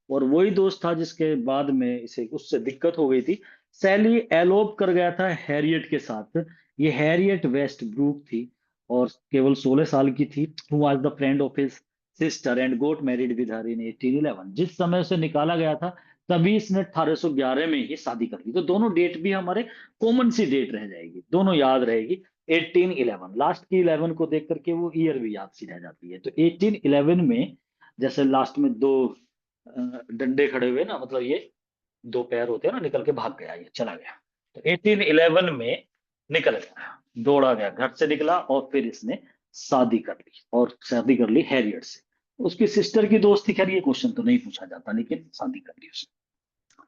और वही दोस्त था जिसके बाद में इसे उससे दिक्कत हो गई थी। सैली एलोप कर गया था हैरियट के साथ। ये हैरियट वेस्ट ब्रूक थी और केवल 16 साल की थी। Who was the friend of his sister and got married with her in 1811। जिस समय उसे निकाला गया था तभी इसने 1811 में ही शादी कर ली। तो दोनों डेट भी हमारे कॉमन सी डेट रह जाएगी, दोनों याद रहेगी। 1811 लास्ट की 11 को देख करके वो ईयर भी याद सी रह जाती है। तो 1811 में जैसे लास्ट में दो डंडे खड़े हुए ना, मतलब ये दो पैर होते हैं ना, निकल के भाग गया, ये चला गया। तो 1811 में निकल गया, दौड़ा गया, घर से निकला और फिर इसने शादी कर ली, और शादी कर ली हैरियट से। उसकी सिस्टर की दोस्ती, खैर ये क्वेश्चन तो नहीं पूछा जाता, लेकिन शादी कर ली उसने।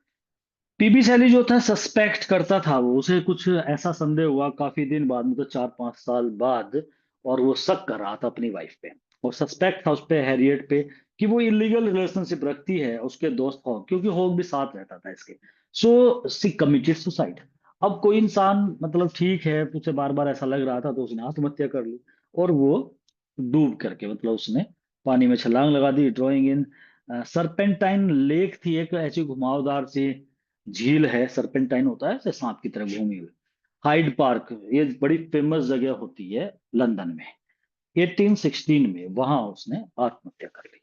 पीबी शैली जो था सस्पेक्ट करता था, वो उसे कुछ ऐसा संदेह हुआ काफी दिन बाद, मतलब 4-5 साल बाद, और वो शक कर रहा था अपनी वाइफ पे, और सस्पेक्ट था उस पे, हैरियट पे, कि वो इलीगल रिलेशनशिप रखती है उसके दोस्त हॉग, क्योंकि हॉग भी साथ रहता था इसके। सो सी कमिटेड सुसाइड। अब कोई इंसान, मतलब ठीक है, उसे बार बार ऐसा लग रहा था तो उसने आत्महत्या कर ली, और वो डूब करके, मतलब उसने पानी में छलांग लगा दी। ड्रॉइंग इन सरपेंटाइन लेक थी, एक ऐसी घुमावदार सी झील है, सरपेंटाइन होता है ऐसे सांप की तरह घूमी हुई। हाइड पार्क, ये बड़ी फेमस जगह होती है लंदन में। 1816 में वहां उसने आत्महत्या कर ली।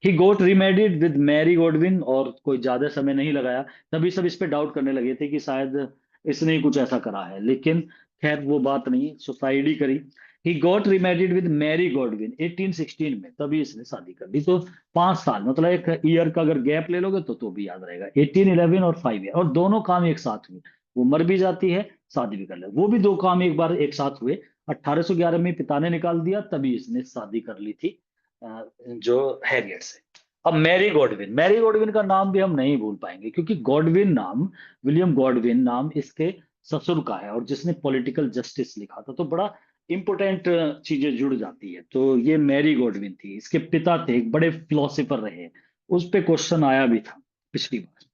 ही गोट रीमेरिड विद मैरी गॉडविन, और कोई ज्यादा समय नहीं लगाया, तभी सब इस पे डाउट करने लगे थे कि शायद इसने ही कुछ ऐसा करा है, लेकिन खैर वो बात नहीं, सुसाइड ही करी। He got remarried with Mary Godwin 1816 में, तभी इसने शादी कर ली। तो 5 साल, मतलब एक ईयर का अगर गैप ले लोगे तो भी याद रहेगा। 1811 और 5 ईयर, और दोनों काम एक साथ हुए। वो मर भी जाती है, शादी भी कर ले, वो भी दो काम एक बार एक साथ हुए। 1811 में पिता ने निकाल दिया, तभी इसने शादी कर ली थी जो हैरियट से। अब मैरी गॉडविन, मैरी गॉडविन का नाम भी हम नहीं भूल पाएंगे, क्योंकि गॉडविन नाम, विलियम गॉडविन नाम इसके ससुर का है, और जिसने पॉलिटिकल जस्टिस लिखा था, तो बड़ा इंपोर्टेंट चीजें जुड़ जाती है। तो ये मैरी गॉडविन थी, इसके पिता थे एक बड़े फिलोसोफर रहे, उस पे क्वेश्चन आया भी था पिछली बार।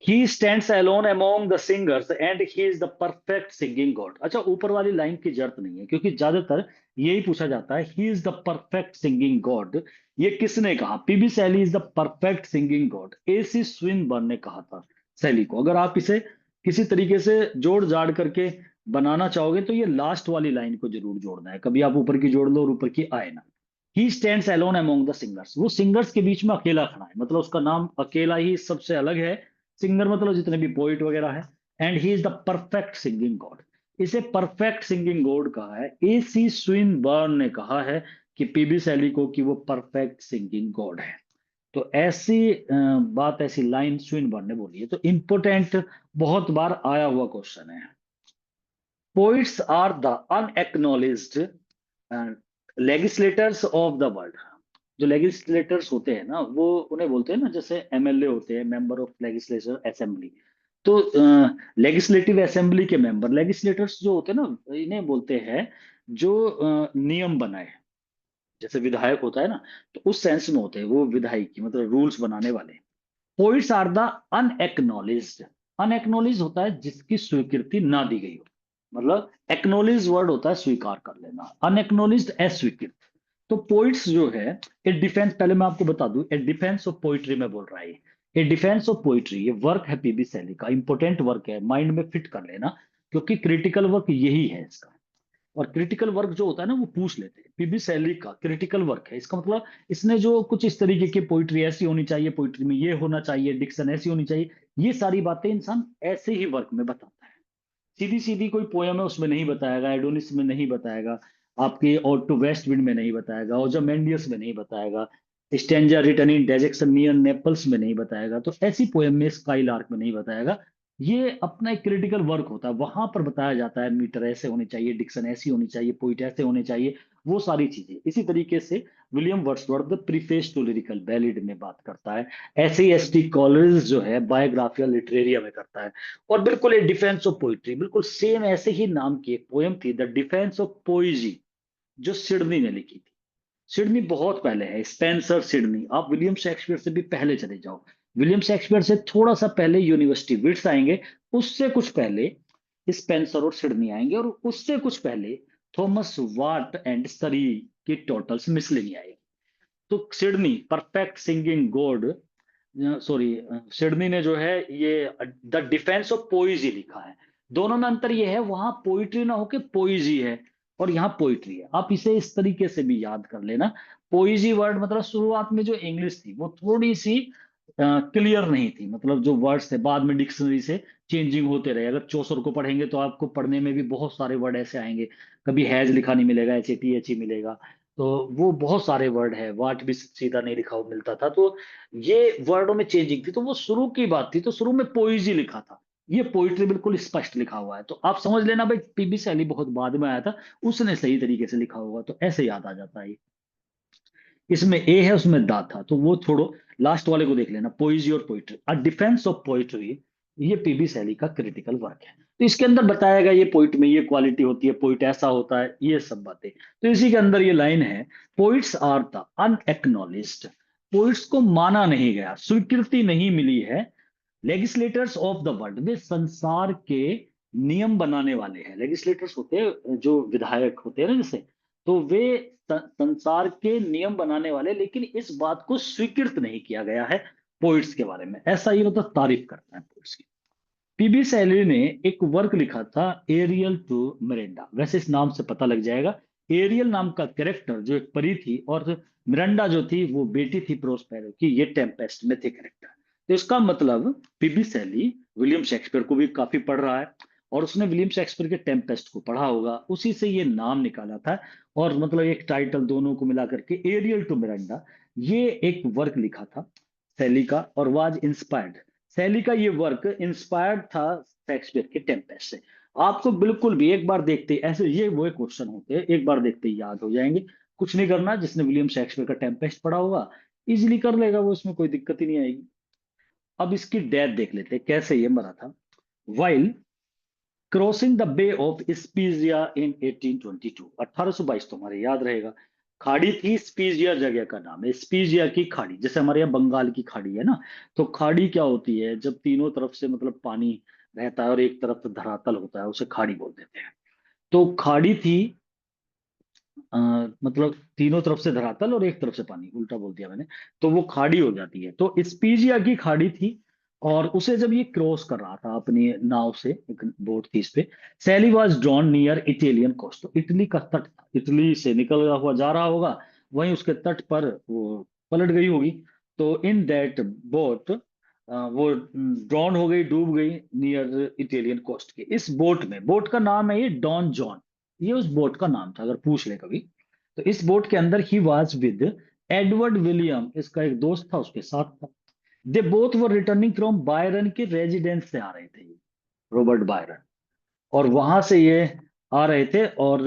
He stands alone among the singers and he is the perfect singing god. अच्छा, ऊपर वाली लाइन की जरूरत नहीं है, क्योंकि ज्यादातर यही पूछा जाता है, he is the perfect singing God, ये किसने कहा? PB Shelley is the perfect singing God, AC Swinburne ने कहा था शैली को। अगर आप इसे किसी तरीके से जोड़ जाड़ करके बनाना चाहोगे तो ये लास्ट वाली लाइन को जरूर जोड़ना है, कभी आप ऊपर की जोड़ लो और ऊपर की आए ना। ही stands alone among the singers, वो सिंगर्स के बीच में अकेला खड़ा है, मतलब उसका नाम अकेला ही सबसे अलग है। सिंगर मतलब जितने भी पोइट वगैरह है। And he is the perfect singing God, इसे परफेक्ट सिंगिंग गॉड कहा है, एसी स्विनबर्न ने कहा है कि पीबी शैली को कि वो परफेक्ट सिंगिंग गॉड है। तो ऐसी बात, ऐसी लाइन स्विनबर्न ने बोली है, तो इंपोर्टेंट, बहुत बार आया हुआ क्वेश्चन है। Poets are the unacknowledged legislators of the world. जो लेगिस्लेटर्स होते हैं ना, वो उन्हें बोलते हैं ना, जैसे एमएलए होते हैं, मेंबर ऑफ लेगिस्लेचर असेंबली। तो लेगिस्लेटिव असेंबली के मेंबर, लेगिस्लेटर्स जो होते हैं ना, इन्हें बोलते हैं जो नियम बनाए। जैसे विधायक होता है ना, तो उस सेंस में होते हैं वो विधायकी, मतलब रूल्स बनाने वाले। Poets are the unacknowledged. Unacknowledge होता है जिसकी स्वीकृति ना दी गई हो, मतलब एक्नॉलेज वर्ड होता है स्वीकार कर लेना, अनएक्नॉलेज्ड अस्वीकृत। तो पोइट्स जो है, ए डिफेंस, पहले मैं आपको बता दूं, ए डिफेंस ऑफ पोइट्री में बोल रहा है। ए डिफेंस ऑफ पोइट्री ये वर्क है पीबी शैली का, इंपॉर्टेंट वर्क है, माइंड में फिट कर लेना, क्योंकि क्रिटिकल वर्क यही है इसका। और क्रिटिकल वर्क जो होता है ना, वो पूछ लेते हैं, पीबी शैली का क्रिटिकल वर्क है, इसका मतलब इसने जो कुछ इस तरीके की पोइट्री ऐसी होनी चाहिए, पोइट्री में ये होना चाहिए, डिक्शन ऐसी होनी चाहिए, ये सारी बातें इंसान ऐसे ही वर्क में बताता है। सीधी सीधी कोई पोयम है उसमें नहीं बताएगा, एडोनिस में नहीं बताएगा, आपके और टू वेस्ट विंड में नहीं बताएगा, ओजामेंडियस में नहीं बताएगा, stanza written in dejection near Naples में नहीं बताएगा, तो ऐसी पोयम में, स्काई लार्क में नहीं बताएगा। ये अपना एक क्रिटिकल वर्क होता है, वहां पर बताया जाता है मीटर ऐसे होने चाहिए, डिक्शन ऐसी होनी चाहिए, पोइट ऐसे होने चाहिए, वो सारी चीजें। इसी तरीके से William Wordsworth the preface to lyrical ballad में बात करता है। ऐसे ही एस टी कॉलेज जो है बायोग्राफिया लिटरेरिया में करता है। और बिल्कुल एक डिफेंस ऑफ पोइट्री, बिल्कुल सेम ऐसे ही नाम की एक पोयम थी, द डिफेंस ऑफ पोइजी, जो सिडनी ने लिखी थी। सिडनी बहुत पहले है, स्पेंसर सिडनी, आप विलियम शेक्सपियर से भी पहले चले जाओ, विलियम शेक्सपियर से थोड़ा सा पहले यूनिवर्सिटी विट्स आएंगे, उससे कुछ पहले स्पेंसर और सिडनी आएंगे, और उससे कुछ पहले थॉमस वाट एंड सरी की टोटल्स मिसलिनी आएगी। तो Sydney perfect singing God, sorry, Sydney ने जो है ये द डिफेंस ऑफ पोइजी लिखा है। दोनों में अंतर ये है, वहां पोइट्री ना होके पोइजी है, और यहाँ पोइट्री है। आप इसे इस तरीके से भी याद कर लेना। पोइजी वर्ड मतलब शुरुआत में जो इंग्लिश थी वो थोड़ी सी क्लियर नहीं थी, मतलब जो वर्ड्स थे बाद में डिक्शनरी से चेंजिंग होते रहे। अगर चौसर को पढ़ेंगे तो आपको पढ़ने में भी बहुत सारे वर्ड ऐसे आएंगे, कभी हैज लिखा नहीं मिलेगा, एच ए टी एच ही मिलेगा। तो वो बहुत सारे वर्ड है, वाट भी सीधा नहीं लिखा हुआ मिलता था, तो ये वर्डों में चेंजिंग थी। तो वो शुरू की बात थी, तो शुरू में पोइजी लिखा था, ये पोइट्री बिल्कुल स्पष्ट लिखा हुआ है। तो आप समझ लेना भाई, पीबी शैली बहुत बाद में आया था, उसने सही तरीके से लिखा होगा, तो ऐसे याद आ जाता है। इसमें ए है, उसमें दा था, तो वो छोड़ो, लास्ट वाले को देख लेना, पोइजी और poetry, a defence of poetry, ये पीबी शैली का क्रिटिकल वर्क है। तो इसके अंदर बताया गया ये पोइट में ये क्वालिटी होती है, पोइट ऐसा होता है, ये सब बातें। तो इसी के अंदर ये लाइन है, पोइट्स आर द अनएक्नॉलेज्ड। पोइट्स को माना नहीं गया, स्वीकृति नहीं मिली है। लेगिस्लेटर्स ऑफ द वर्ल्ड, वे संसार के नियम बनाने वाले हैं। लेगिस्लेटर्स होते हैं जो विधायक होते हैं ना, जैसे, तो वे संसार के नियम बनाने वाले, लेकिन इस बात को स्वीकृत नहीं किया गया है पोइट्स के बारे में, ऐसा ही मतलब तारीफ करता है पोइट्स की। पीबी शैली ने एक वर्क लिखा था, एरियल टू मिरेंडा, वैसे इस नाम से पता लग जाएगा। एरियल नाम का कैरेक्टर जो एक परी थी, और मिरांडा जो थी वो बेटी थी प्रोस्पेरो की, ये टेम्पेस्ट में थे कैरेक्टर। तो इसका मतलब पीबी शैली विलियम शेक्सपियर को भी काफी पढ़ रहा है, और उसने विलियम शेक्सपियर के टेम्पेस्ट को पढ़ा होगा, उसी से ये नाम निकाला था। और मतलब एक टाइटल दोनों को मिला करके एरियल टू मिरांडा, ये एक वर्क लिखा था शैली का, और वाज इंस्पायर्ड। शैली का ये वर्क इंस्पायर्ड था शेक्सपियर के टेम्पेस्ट से। आपको बिल्कुल भी एक बार देखते ही ऐसे, ये वो क्वेश्चन होते हैं, एक बार देखते ही याद हो जाएंगे। कुछ नहीं करना, जिसने विलियम शेक्सपियर का टेम्पेस्ट पढ़ा होगा इजीली कर लेगा वो, इसमें कोई दिक्कत ही नहीं आएगी। अब इसकी डेथ देख लेते हैं, कैसे ये मरा था। While crossing the bay of Spezia in 1822, 1822 तो हमारे याद रहेगा। खाड़ी थी स्पीजिया, जगह का नाम है स्पीजिया की खाड़ी, जैसे हमारे यहाँ बंगाल की खाड़ी है ना। तो खाड़ी क्या होती है, जब तीनों तरफ से मतलब पानी रहता है और एक तरफ धरातल होता है, उसे खाड़ी बोल देते हैं। तो खाड़ी थी, मतलब तीनों तरफ से धरातल और एक तरफ से पानी, उल्टा बोल दिया मैंने, तो वो खाड़ी हो जाती है। तो स्पीजिया की खाड़ी थी, और उसे जब ये क्रॉस कर रहा था अपनी नाव से, एक बोट थी इस पे, Shelley was drowned near Italian coast, तो इटली का तट था, इटली से निकल हुआ जा रहा होगा, वहीं उसके तट पर वो पलट गई होगी। तो इन दैट बोट, वो ड्रॉन हो गई, डूब गई नियर इटालियन कोस्ट के। इस बोट में, बोट का नाम है ये डॉन जॉन, ये उस बोट का नाम था, अगर पूछ ले कभी। तो इस बोट के अंदर he was with Edward William, इसका एक दोस्त था, उसके साथ था। They both were returning from Byron के रेजिडेंस से आ रहे थे ये, रॉबर्ट बायरन, और वहां से ये आ रहे थे, और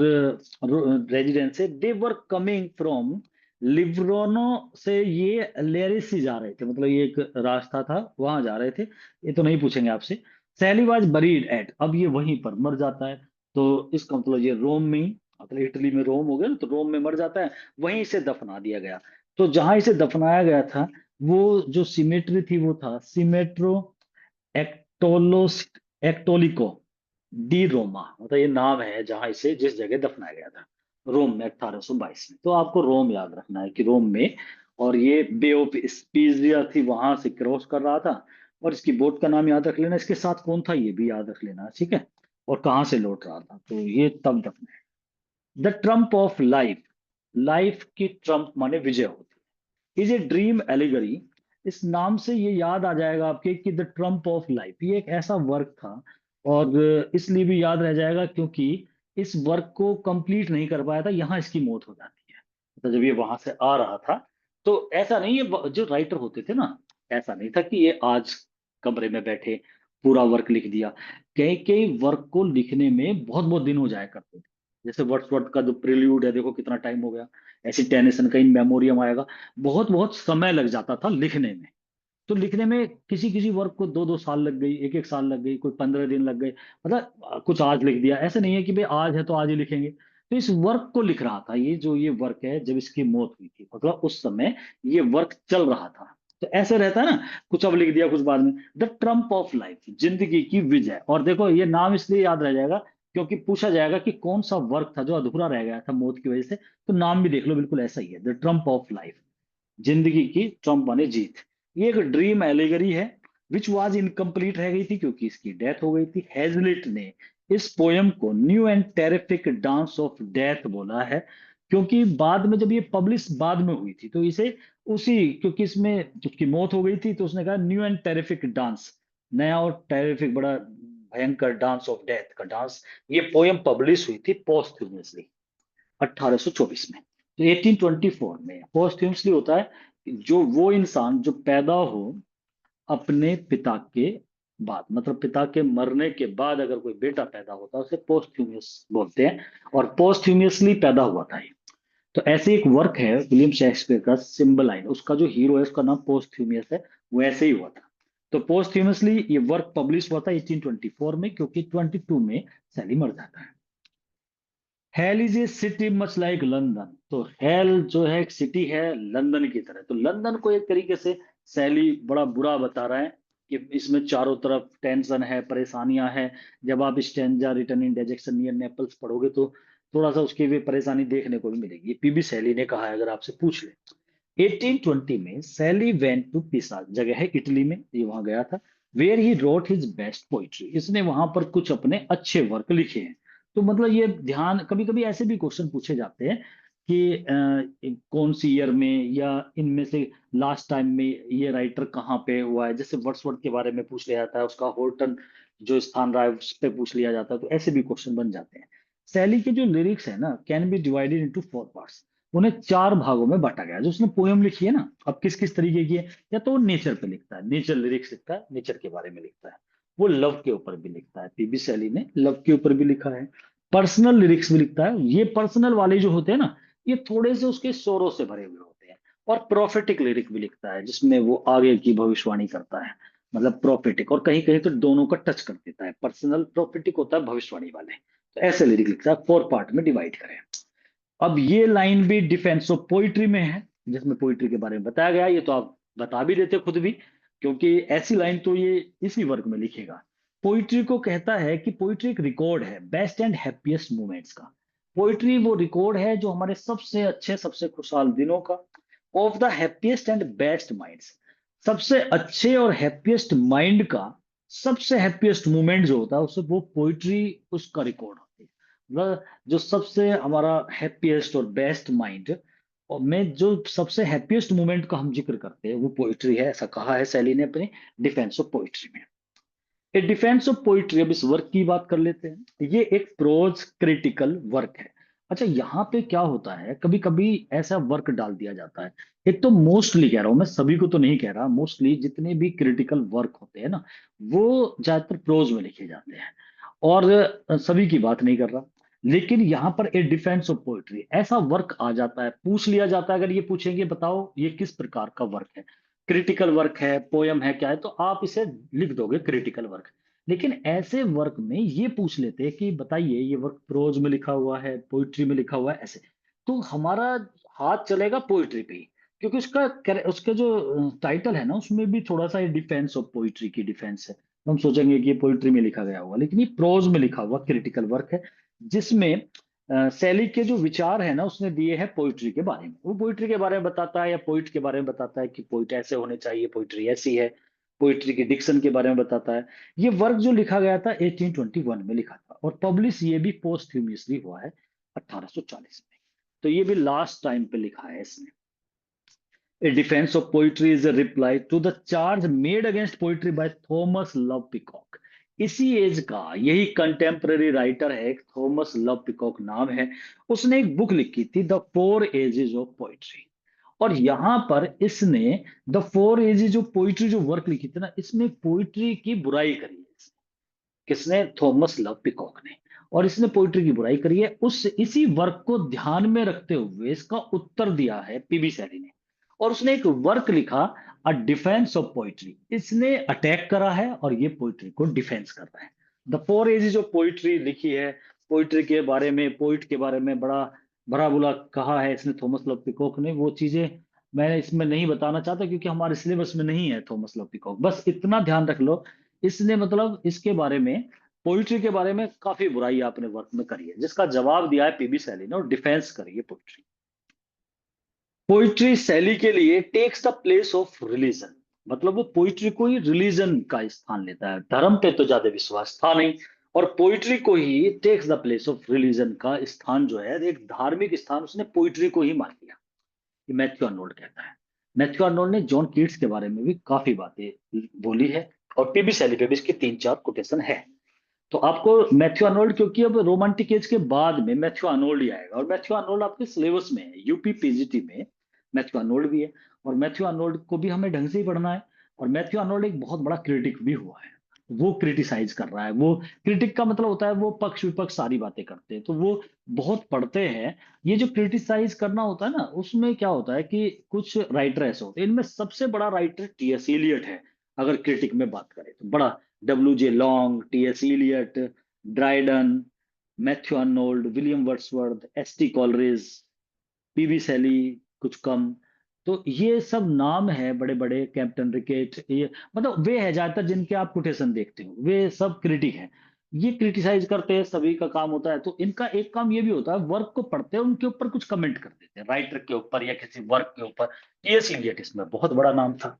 रेजिडेंस से दे वर कमिंग फ्रॉम लिवरोनो से ये लेरिस जा रहे थे, मतलब ये एक रास्ता था, वहां जा रहे थे। ये तो नहीं पूछेंगे आपसे। सैली वाज बरीड एट, अब ये वहीं पर मर जाता है। तो इसका मतलब ये रोम में ही, मतलब इटली में रोम हो गया ना, तो रोम में मर जाता है। वहीं इसे दफना दिया गया। तो जहां इसे दफनाया गया था, वो जो सिमेट्री थी वो था सिमेट्रो एक्टोलोस एक्टोलिको डी रोमा, मतलब ये नाम है जहां इसे जिस जगह दफनाया गया था, रोम में 1822 में। तो आपको रोम याद रखना है कि रोम में, और ये बे ऑफ स्पीजिया थी, वहां से क्रॉस कर रहा था। और इसकी बोट का नाम याद रख लेना, इसके साथ कौन था ये भी याद रख लेना, ठीक है। और कहाँ से लौट रहा था, तो ये तब दफना है। The Trump of life, life की ट्रम्प माने विजय होती है, इज ए ड्रीम एलिगरी। इस नाम से ये याद आ जाएगा आपके कि द ट्रम्प ऑफ लाइफ ये एक ऐसा वर्क था। और इसलिए भी याद रह जाएगा क्योंकि इस वर्क को कंप्लीट नहीं कर पाया था, यहां इसकी मौत हो जाती है। तो जब ये वहां से आ रहा था, तो ऐसा नहीं है, जो राइटर होते थे ना, ऐसा नहीं था कि ये आज कमरे में बैठे पूरा वर्क लिख दिया। कई कई वर्क को लिखने में बहुत बहुत दिन हो जाया करते थे। जैसे वर्ड्सवर्थ का जो प्रिल्यूड है, देखो कितना टाइम हो गया। ऐसी टेनिसन का इन मेमोरियम आएगा, बहुत बहुत समय लग जाता था लिखने में। तो लिखने में किसी किसी वर्क को 2-2 साल लग गई, 1-1 साल लग गई, कोई 15 दिन लग गए। मतलब कुछ आज लिख दिया, ऐसे नहीं है कि भाई आज है तो आज ही लिखेंगे। तो इस वर्क को लिख रहा था, ये जो ये वर्क है, जब इसकी मौत हुई थी, मतलब उस समय ये वर्क चल रहा था। तो ऐसे रहता है ना, कुछ अब लिख दिया कुछ बाद में। द ट्रम्प ऑफ लाइफ, जिंदगी की विजय। और देखो ये नाम इसलिए याद रह जाएगा क्योंकि पूछा जाएगा कि कौन सा वर्क था जो अधूरा रह गया था मौत की वजह से। तो नाम भी देख लो, बिल्कुल ऐसा ही है, द ट्रम्प ऑफ लाइफ, जिंदगी की ट्रम्प माने जीत। ये एक ड्रीम एलिगरी है, विच वाज इनकम्प्लीट रह गई थी क्योंकि इसकी डेथ हो गई थी। हेजलिट ने इस पोयम को new and terrific dance of death बोला है, क्योंकि बाद में जब ये पब्लिश बाद में हुई थी, तो इसे उसी, क्योंकि इसमें उसकी मौत हो गई थी, तो उसने कहा न्यू एंड टेरिफिक डांस, नया और टेरिफिक बड़ा भयंकर डांस ऑफ डेथ का डांस। ये पोयम पब्लिश हुई थी पोस्टह्यूमसली 1824 में। तो 1824 में पोस्टह्यूमसली होता है कि जो वो इंसान जो पैदा हो अपने पिता के बाद, मतलब पिता के मरने के बाद अगर कोई बेटा पैदा होता है उसे पोस्टह्यूमस बोलते हैं। और पोस्टह्यूमसली पैदा हुआ था ये। तो ऐसे एक वर्क है विलियम शेक्सपियर का सिम्बलाइन, उसका जो हीरो है उसका नाम पोस्टह्यूमियस है, वो ऐसे ही हुआ था। तो पोस्टह्यूमसली ये वर्क पब्लिश हुआ था 1824 में, क्योंकि 22 में सैली मर जाता है। Hell is a city much like London, तो हेल जो है एक सिटी है लंदन की तरह। तो लंदन को एक तरीके से सैली बड़ा बुरा बता रहा है कि इसमें चारों तरफ टेंशन है, परेशानियां हैं। जब आप स्टेंजा रिटर्न इन डेजेक्शन नियर नेपल्स पढ़ोगे तो थोड़ा सा उसकी भी परेशानी देखने को भी मिलेगी। पीबी सैली ने कहा है, अगर आपसे पूछ ले। 1820 में सैली वेंट टू पिसा, जगह है इटली में, ये वहां गया था। Where he wrote his best poetry, इसने वहां पर कुछ अपने अच्छे वर्क लिखे हैं। तो मतलब ये ध्यान, कभी कभी ऐसे भी क्वेश्चन पूछे जाते हैं कि कौन सी ईयर में या इनमें से लास्ट टाइम में ये राइटर कहाँ पे हुआ है। जैसे वर्ड्सवर्थ के बारे में पूछ लिया जाता है, उसका होल्टन जो स्थान रहा है उस पे पूछ लिया जाता है, तो ऐसे भी क्वेश्चन बन जाते हैं। शैली के जो लिरिक्स है ना, can be divided into 4 parts, उन्हें 4 भागों में बांटा गया है। जो उसने पोयम लिखी है ना, अब किस किस तरीके की है, या तो वो नेचर पे लिखता है, नेचर लिरिक्स लिखता है, नेचर के बारे में लिखता है। वो लव के ऊपर भी लिखता है, पीबी शैली ने लव के ऊपर भी लिखा है। पर्सनल लिरिक्स भी लिखता है। ये पर्सनल वाले जो होते हैं ना, ये थोड़े से उसके शोरों से भरे हुए होते हैं। और प्रोफेटिक लिरिक भी लिखता है, जिसमें वो आगे की भविष्यवाणी करता है। मतलब प्रोफेटिक, और कहीं कहीं तो दोनों का टच कर देता है, पर्सनल प्रोफेटिक होता है भविष्यवाणी वाले। तो ऐसे लिरिक लिखता है, 4 पार्ट में डिवाइड करें। अब ये लाइन भी डिफेंस ऑफ पोइट्री में है, जिसमें पोइट्री के बारे में बताया गया है। ये तो आप बता भी देते खुद भी, क्योंकि ऐसी लाइन तो ये इसी वर्ग में लिखेगा। पोइट्री को कहता है कि पोइट्री एक रिकॉर्ड है बेस्ट एंड हैप्पीएस्ट मोमेंट्स का। पोइट्री वो रिकॉर्ड है जो हमारे सबसे अच्छे सबसे खुशहाल दिनों का, of the happiest and best minds, सबसे अच्छे और हैप्पीएस्ट माइंड का सबसे हैप्पीएस्ट मोमेंट जो होता है उसे वो पोइट्री उसका रिकॉर्ड होती है। मतलब जो सबसे हमारा हैप्पीएस्ट और बेस्ट माइंड और में जो सबसे हैप्पीएस्ट मोमेंट का हम जिक्र करते हैं वो पोइट्री है, ऐसा कहा है शैली ने अपने डिफेंस ऑफ पोइट्री में। ए डिफेंस ऑफ पोइट्री, अब इस वर्क की बात कर लेते हैं। ये एक प्रोज क्रिटिकल वर्क है। अच्छा, यहाँ पे क्या होता है, कभी कभी ऐसा वर्क डाल दिया जाता है। एक तो मोस्टली कह रहा हूं मैं, सभी को तो नहीं कह रहा, मोस्टली जितने भी क्रिटिकल वर्क होते हैं ना, वो ज्यादातर प्रोज में लिखे जाते हैं। और सभी की बात नहीं कर रहा, लेकिन यहाँ पर ए डिफेंस ऑफ पोइट्री ऐसा वर्क आ जाता है, पूछ लिया जाता है, अगर ये पूछेंगे बताओ ये किस प्रकार का वर्क है, क्रिटिकल वर्क है, पोयम है, क्या है, तो आप इसे लिख दोगे क्रिटिकल वर्क। लेकिन ऐसे वर्क में ये पूछ लेते हैं कि बताइए ये वर्क प्रोज में लिखा हुआ है, पोइट्री में लिखा हुआ है, ऐसे, तो हमारा हाथ चलेगा पोइट्री पे ही, क्योंकि उसके जो टाइटल है ना उसमें भी थोड़ा सा डिफेंस ऑफ पोइट्री की डिफेंस है, तो हम सोचेंगे कि ये पोइट्री में लिखा गया होगा, लेकिन ये प्रोज में लिखा हुआ क्रिटिकल वर्क है, जिसमें शैली के जो विचार है ना उसने दिए हैं पोइट्री के बारे में, वो पोइट्री के बारे में बताता है या पोइट के बारे में बताता है कि पोइट ऐसे होने चाहिए, पोइट्री ऐसी है, पोइट्री के डिक्शन के बारे में बताता है। ये वर्क जो लिखा गया था 1821 में लिखा था, और पब्लिश ये भी पोस्टह्यूमसली हुआ है 1840 में, तो ये भी लास्ट टाइम पे लिखा है इसने। A defense of poetry is a reply to the charge made against poetry by Thomas Love peacock. इसी एज का यही कंटेम्पररी राइटर है, एक थॉमस लव पिकॉक नाम है, उसने एक बुक लिखी थी the four ages of poetry. और यहां पर इसने the four ages of poetry जो वर्क लिखी थी ना, इसमें पोइट्री की बुराई करी है किसने, थॉमस लव पिकॉक ने। और इसने पोइट्री की बुराई करी है, उस इसी वर्क को ध्यान में रखते हुए इसका उत्तर दिया है पीबी शैली ने, और उसने एक वर्क लिखा अ डिफेंस ऑफ पोइट्री, इसने अटैक करा है और ये पोइट्री को डिफेंस कर रहा है। The four ages of poetry लिखी है, पोइट्री के बारे में, पोइट के बारे में बड़ा भला बुला कहा है इसने, थॉमस लव पिकॉक ने। वो चीजें मैं इसमें नहीं बताना चाहता क्योंकि हमारे सिलेबस में नहीं है थॉमस लव पिकॉक, बस इतना ध्यान रख लो, इसने मतलब इसके बारे में, पोइट्री के बारे में काफी बुराई आपने वर्क में करी है, जिसका जवाब दिया है पीबी शैली ने और डिफेंस करी है पोइट्री। पोइट्री शैली के लिए takes the place of religion, मतलब वो पोइट्री को ही रिलीजन का स्थान लेता है, धर्म पे तो ज्यादा विश्वास था नहीं, और पोइट्री को ही takes the place of religion का स्थान जो है, एक धार्मिक स्थान उसने पोइट्री को ही मान लिया, ये मैथ्यू अर्नोल्ड कहता है। मैथ्यू अर्नोल्ड ने जॉन कीट्स के बारे में भी काफी बातें बोली है, और पीबी शैली पे भी इसके 3-4 कोटेशन है। तो आपको मैथ्यू अर्नोल्ड, क्योंकि अब रोमांटिक एज के बाद में मैथ्यू अर्नोल्ड ही आएगा, और मैथ्यू अर्नोल्ड आपके सिलेबस में है, यूपी पीजीटी में मैथ्यू अर्नोल्ड भी है, और मैथ्यू अर्नोल्ड को भी हमें ढंग से ही पढ़ना है। और मैथ्यू अर्नोल्ड एक बहुत बड़ा क्रिटिक भी हुआ है, वो क्रिटिसाइज कर रहा है, वो क्रिटिक का मतलब होता है वो पक्ष विपक्ष सारी बातें करते हैं, तो वो बहुत पढ़ते हैं। ये जो क्रिटिसाइज करना होता है ना, उसमें क्या होता है कि कुछ राइटर ऐसे होते हैं, इनमें सबसे बड़ा राइटर टीएस इलियट है, अगर क्रिटिक में बात करें तो बड़ा, W J Long, T S Eliot, Dryden, Matthew Arnold, William Wordsworth, S T Coleridge, P B Shelley कुछ कम, तो ये सब नाम है बड़े बड़े, कैप्टन रिकेट, ये मतलब वे है ज्यादातर जिनके आप कोटेशन देखते हो, वे सब क्रिटिक हैं, ये क्रिटिसाइज करते हैं, सभी का काम होता है। तो इनका एक काम ये भी होता है, वर्क को पढ़ते हैं उनके ऊपर कुछ कमेंट कर देते हैं, राइटर के ऊपर या किसी वर्क के ऊपर। टीएस इलियट इसमें बहुत बड़ा नाम था,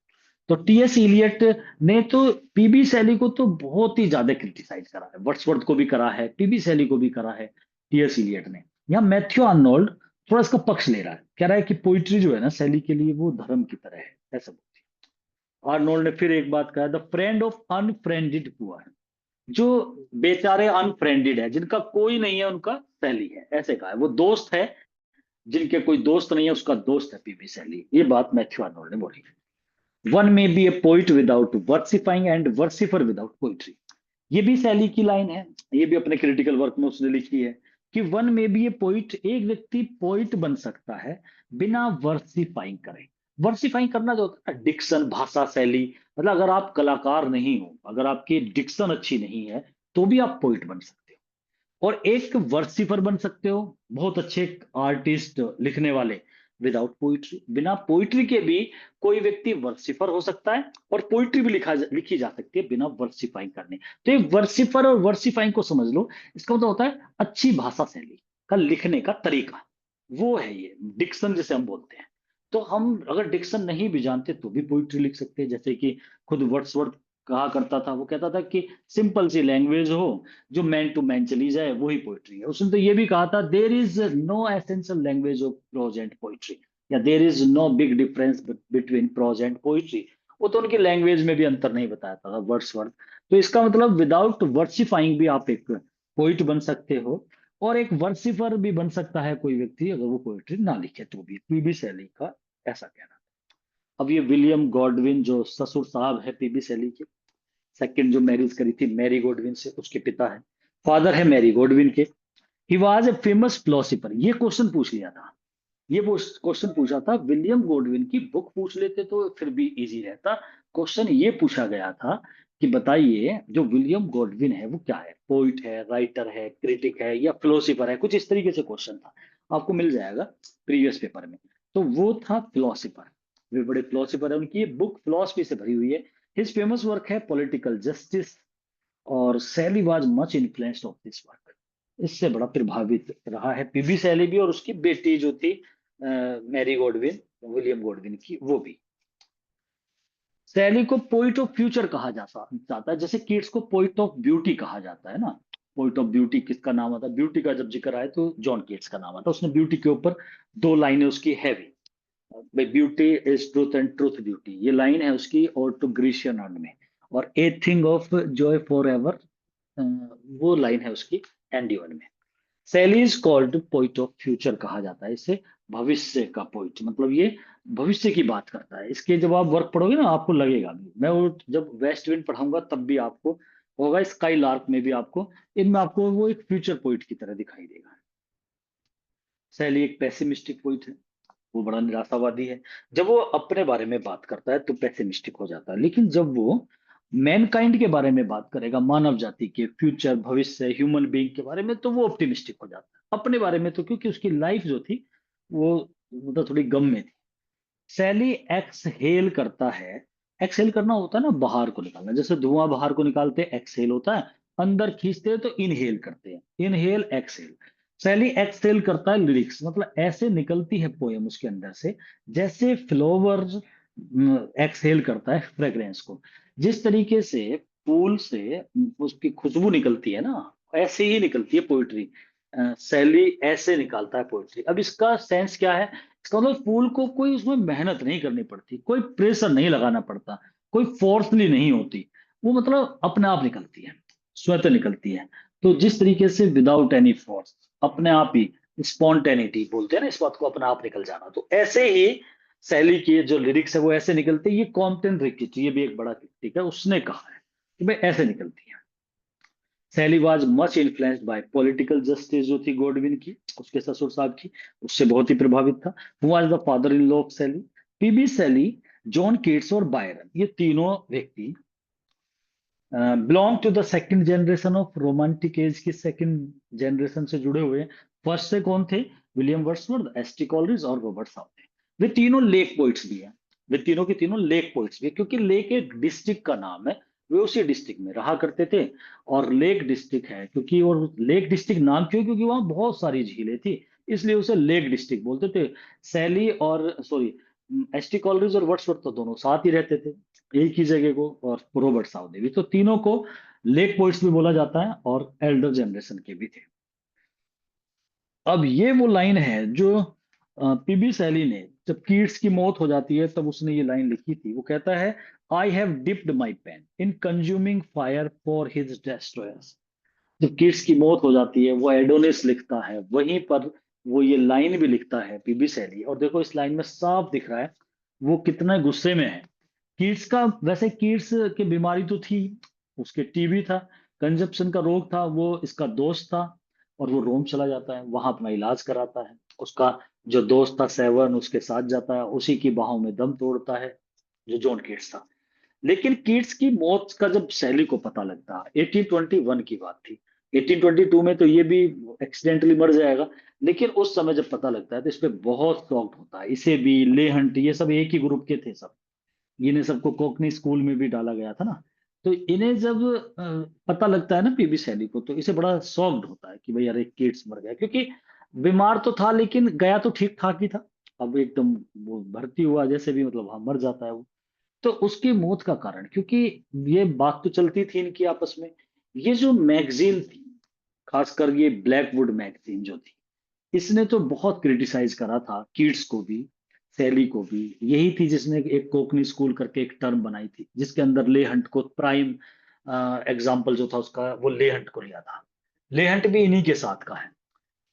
तो टीएस इलियट ने तो पीबी शैली को तो बहुत ही ज्यादा क्रिटिसाइज करा है, वर्ड्सवर्थ को भी करा है, पीबी शैली को भी करा है टीएस इलियट ने। यहाँ मैथ्यू आर्नोल्ड थोड़ा इसका पक्ष ले रहा है, कह रहा है कि पोइट्री जो है ना शैली के लिए वो धर्म की तरह है, ऐसा बोलती है। आर्नोल्ड ने फिर एक बात कहा, द फ्रेंड ऑफ अनफ्रेंडेड पुअर, जो बेचारे अनफ्रेंडेड है, जिनका कोई नहीं है उनका शैली है, ऐसे कहा है, वो दोस्त है जिनके कोई दोस्त नहीं है उसका दोस्त है पीबी शैली, ये बात मैथ्यू आर्नोल्ड ने बोली। One may be a poet without versifying and versifier without poetry, ये भी शैली की लाइन है, ये भी अपने क्रिटिकल वर्क में उसने लिखी है कि वन में भी ये पोइट, एक व्यक्ति पोइट बन सकता है बिना वर्सिफाइंग करे। वर्सिफाइंग करना जो होता है डिक्शन, भाषा शैली, मतलब अगर आप कलाकार नहीं हो, अगर आपकी डिक्शन अच्छी नहीं है, तो भी आप पोइट बन सकते हो, और एक वर्सिफर बन सकते हो, बहुत अच्छे आर्टिस्ट लिखने वाले, विदाउट पोइट्री, बिना पोइट्री के भी कोई व्यक्ति वर्सिफर हो सकता है, और पोइट्री भी लिखी जा सकती है बिना वर्सिफाइंग करने। तो ये वर्सिफर और वर्सिफाइंग को समझ लो, इसका मतलब होता है अच्छी भाषा शैली का लिखने का तरीका, वो है ये डिक्शन जिसे हम बोलते हैं। तो हम अगर डिक्शन नहीं भी जानते तो भी पोइट्री लिख सकते हैं, जैसे कि खुद वर्ड्सवर्थ कहा करता था, वो कहता था कि सिंपल सी लैंग्वेज हो, जो मैन टू मैन चली जाए, वही पोइट्री है। उसने तो ये भी कहा था, there is no essential language of prose and poetry, या there is no big difference between prose and poetry. वो तो उनकी लैंग्वेज में भी अंतर नहीं बताया था वर्ड्सवर्थ। तो इसका मतलब विदाउट वर्सिफाइंग भी आप एक पोइट बन सकते हो, और एक वर्सिफर भी बन सकता है कोई व्यक्ति अगर वो पोइट्री ना लिखे तो भी, पीबी शैली का ऐसा कहना। अब ये विलियम गॉडविन जो ससुर साहब है पीबी शैली के, सेकंड जो मैरिज करी थी मैरी गॉडविन से, उसके पिता है, फादर है मैरी गॉडविन के, he was a famous philosopher, ये क्वेश्चन पूछ लिया था। ये क्वेश्चन पूछा था, विलियम गॉडविन की बुक पूछ लेते तो फिर भी इजी रहता। क्वेश्चन ये पूछा गया था कि बताइए जो विलियम गॉडविन है वो क्या है, पोइट है, राइटर है, क्रिटिक है, या फिलोसफर है, कुछ इस तरीके से क्वेश्चन था। आपको मिल जाएगा प्रीवियस पेपर में। तो वो था फिलोसफर। वे बड़े फिलोसफर है, उनकी बुक फिलोसफी से भरी हुई है। हिज फेमस वर्क है पॉलिटिकल जस्टिस, और Shelley was much influenced of this work. इससे बड़ा प्रभावित रहा है पीबी सैली भी, और उसकी बेटी जो थी मैरी गॉडविन, विलियम गॉडविन की, वो भी। सैली को पोइट ऑफ फ्यूचर कहा जाता है, जैसे किड्स को पोइट ऑफ ब्यूटी कहा जाता है ना। पोइट ऑफ ब्यूटी किसका नाम आता है, ब्यूटी का जब जिक्र आए तो जॉन केट्स का नाम आता है। उसने ब्यूटी के ऊपर दो लाइनें उसकी हैवी, भाई beauty is truth and truth beauty, ये लाइन है उसकी, और टू ग्रीशियन अर्न में। और a thing of joy for ever, वो लाइन है उसकी एंडिवन में। Shelley is called poet of future कहा जाता है इसे, भविष्य का पोइट, मतलब ये भविष्य की बात करता है। इसके जब आप वर्क पढ़ोगे ना आपको लगेगा भी, मैं वो जब वेस्ट विंड पढ़ाऊंगा तब भी आपको होगा, स्काई लार्क में भी आपको, इनमें आपको वो एक फ्यूचर पोइट की तरह दिखाई देगा। सैली एक पेसिमिस्टिक पोइट है, वो बड़ा निराशावादी है। जब वो अपने बारे में बात करता है तो पेसिमिस्टिक हो जाता है, लेकिन जब वो मैनकाइंड के बारे में बात करेगा, मानव जाति के फ्यूचर, भविष्य, ह्यूमन बीइंग के बारे में, तो वो ऑप्टिमिस्टिक हो जाता है। अपने बारे में तो क्योंकि उसकी लाइफ जो थी वो मतलब थोड़ी गम में थी। सैली एक्सहेल करता है। एक्सहेल करना होता है ना बाहर को निकालना, जैसे धुआं बाहर को निकालते हैं एक्सहेल होता है, अंदर खींचते हैं तो इनहेल करते हैं, इनहेल एक्सहेल। सैली एक्सहेल करता है लिरिक्स, मतलब ऐसे निकलती है पोयम उसके अंदर से, जैसे फ्लावर एक्सहेल करता है फ्रेग्रेंस को। जिस तरीके से फूल से उसकी खुशबू निकलती है ना, ऐसे ही निकलती है पोइट्री। सैली ऐसे निकालता है पोइट्री। अब इसका सेंस क्या है, इसका मतलब फूल को कोई उसमें मेहनत नहीं करनी पड़ती, कोई प्रेशर नहीं लगाना पड़ता, कोई फोर्सली नहीं होती, वो मतलब अपने आप निकलती है, स्वतः निकलती है। तो जिस तरीके से विदाउट एनी फोर्स, अपने आप ही, स्पॉन्टेनिटी बोलते हैं ना इस बात को, अपने आप निकल जाना, तो ऐसे ही शैली की जो लिरिक्स है वो ऐसे निकलते हैं। ये कॉम्पटन रिकेट, ये भी एक बड़ा क्रिटिक है, उसने कहा है कि भाई ऐसे निकलती है। Shelley was much influenced by political justice जो थी गॉडविन की, उसके ससुर साहब की, उससे बहुत ही प्रभावित था। Who was the father in law of Shelley, P B Shelley, John Keats और बायरन, ये तीनों व्यक्ति belong to the second generation of romantic age की सेकंड जनरेशन से जुड़े हुए हैं। फर्स्ट से कौन थे, विलियम वर्ड्सवर्थ, एसटी कॉलरिज और रॉबर्ट शाउ थे। वे तीनों लेक पोइट्स भी हैं। वे तीनों के तीनों लेक पोइट्स भी हैं, क्योंकि लेक एक डिस्ट्रिक्ट का नाम है, वे उसी डिस्ट्रिक्ट में रहा करते थे। और लेक डिस्ट्रिक्ट है क्योंकि, और लेक डिस्ट्रिक्ट नाम क्यों, क्योंकि वहां बहुत सारी झीलें थी, इसलिए उसे लेक डिस्ट्रिक्ट बोलते थे। सैली और सॉरी, एसटी कॉलरिज और वर्ड्सवर्थ तो दोनों साथ ही रहते थे एक ही जगह को, और रॉबर्ट साउदी भी, तो तीनों को लेक पोइट्स भी बोला जाता है, और एल्डर जनरेशन के भी थे। अब ये वो लाइन है जो पीबी सैली ने, जब कीट्स की मौत हो जाती है तब उसने ये लाइन लिखी थी। वो कहता है, I have dipped my pen in consuming fire for his destroyers. जब कीट्स की मौत हो जाती है, वो एडोनिस लिखता है, वहीं पर वो ये लाइन भी लिखता है पीबी सैली। और देखो इस लाइन में साफ दिख रहा है वो कितना गुस्से में है। कीट्स का, वैसे कीट्स की बीमारी तो थी, उसके टीबी था, कंजप्शन का रोग था, वो इसका दोस्त था, और वो रोम चला जाता है, वहां अपना इलाज कराता है। उसका जो दोस्त था सेवन, उसके साथ जाता है, उसी की बाहों में दम तोड़ता है, जो जॉन कीट्स था। लेकिन कीट्स की मौत का जब शैली को पता लगता है, 1821 की बात थी, 1822 में तो ये भी एक्सीडेंटली मर जाएगा, लेकिन उस समय जब पता लगता है तो इस पे बहुत शॉक्ड होता है। इसे भी, ले हंट, ये सब एक ही ग्रुप के थे सब, इन्हें सबको कोकनी स्कूल में भी डाला गया था ना। तो इन्हें जब पता लगता है ना पीबी सैनी को, तो इसे बड़ा शॉक्ड होता है कि भाई यार एक किड्स मर गया, क्योंकि बीमार तो था लेकिन गया तो ठीक ठाक ही था। अब एकदम वो भर्ती हुआ जैसे भी, मतलब हाँ मर जाता है वो। तो उसकी मौत का कारण, क्योंकि ये बात तो चलती थी इनकी आपस में, ये जो मैगजीन थी, खासकर ये ब्लैकवुड मैगजीन जो थी, इसने तो बहुत क्रिटिसाइज करा था किड्स को भी, सैली को भी। यही थी जिसने एक कोकनी स्कूल करके एक टर्म बनाई थी, जिसके अंदर ले हंट को प्राइम एग्जाम्पल जो था उसका, वो ले हंट को लिया था। ले हंट भी इन्हीं के साथ का है।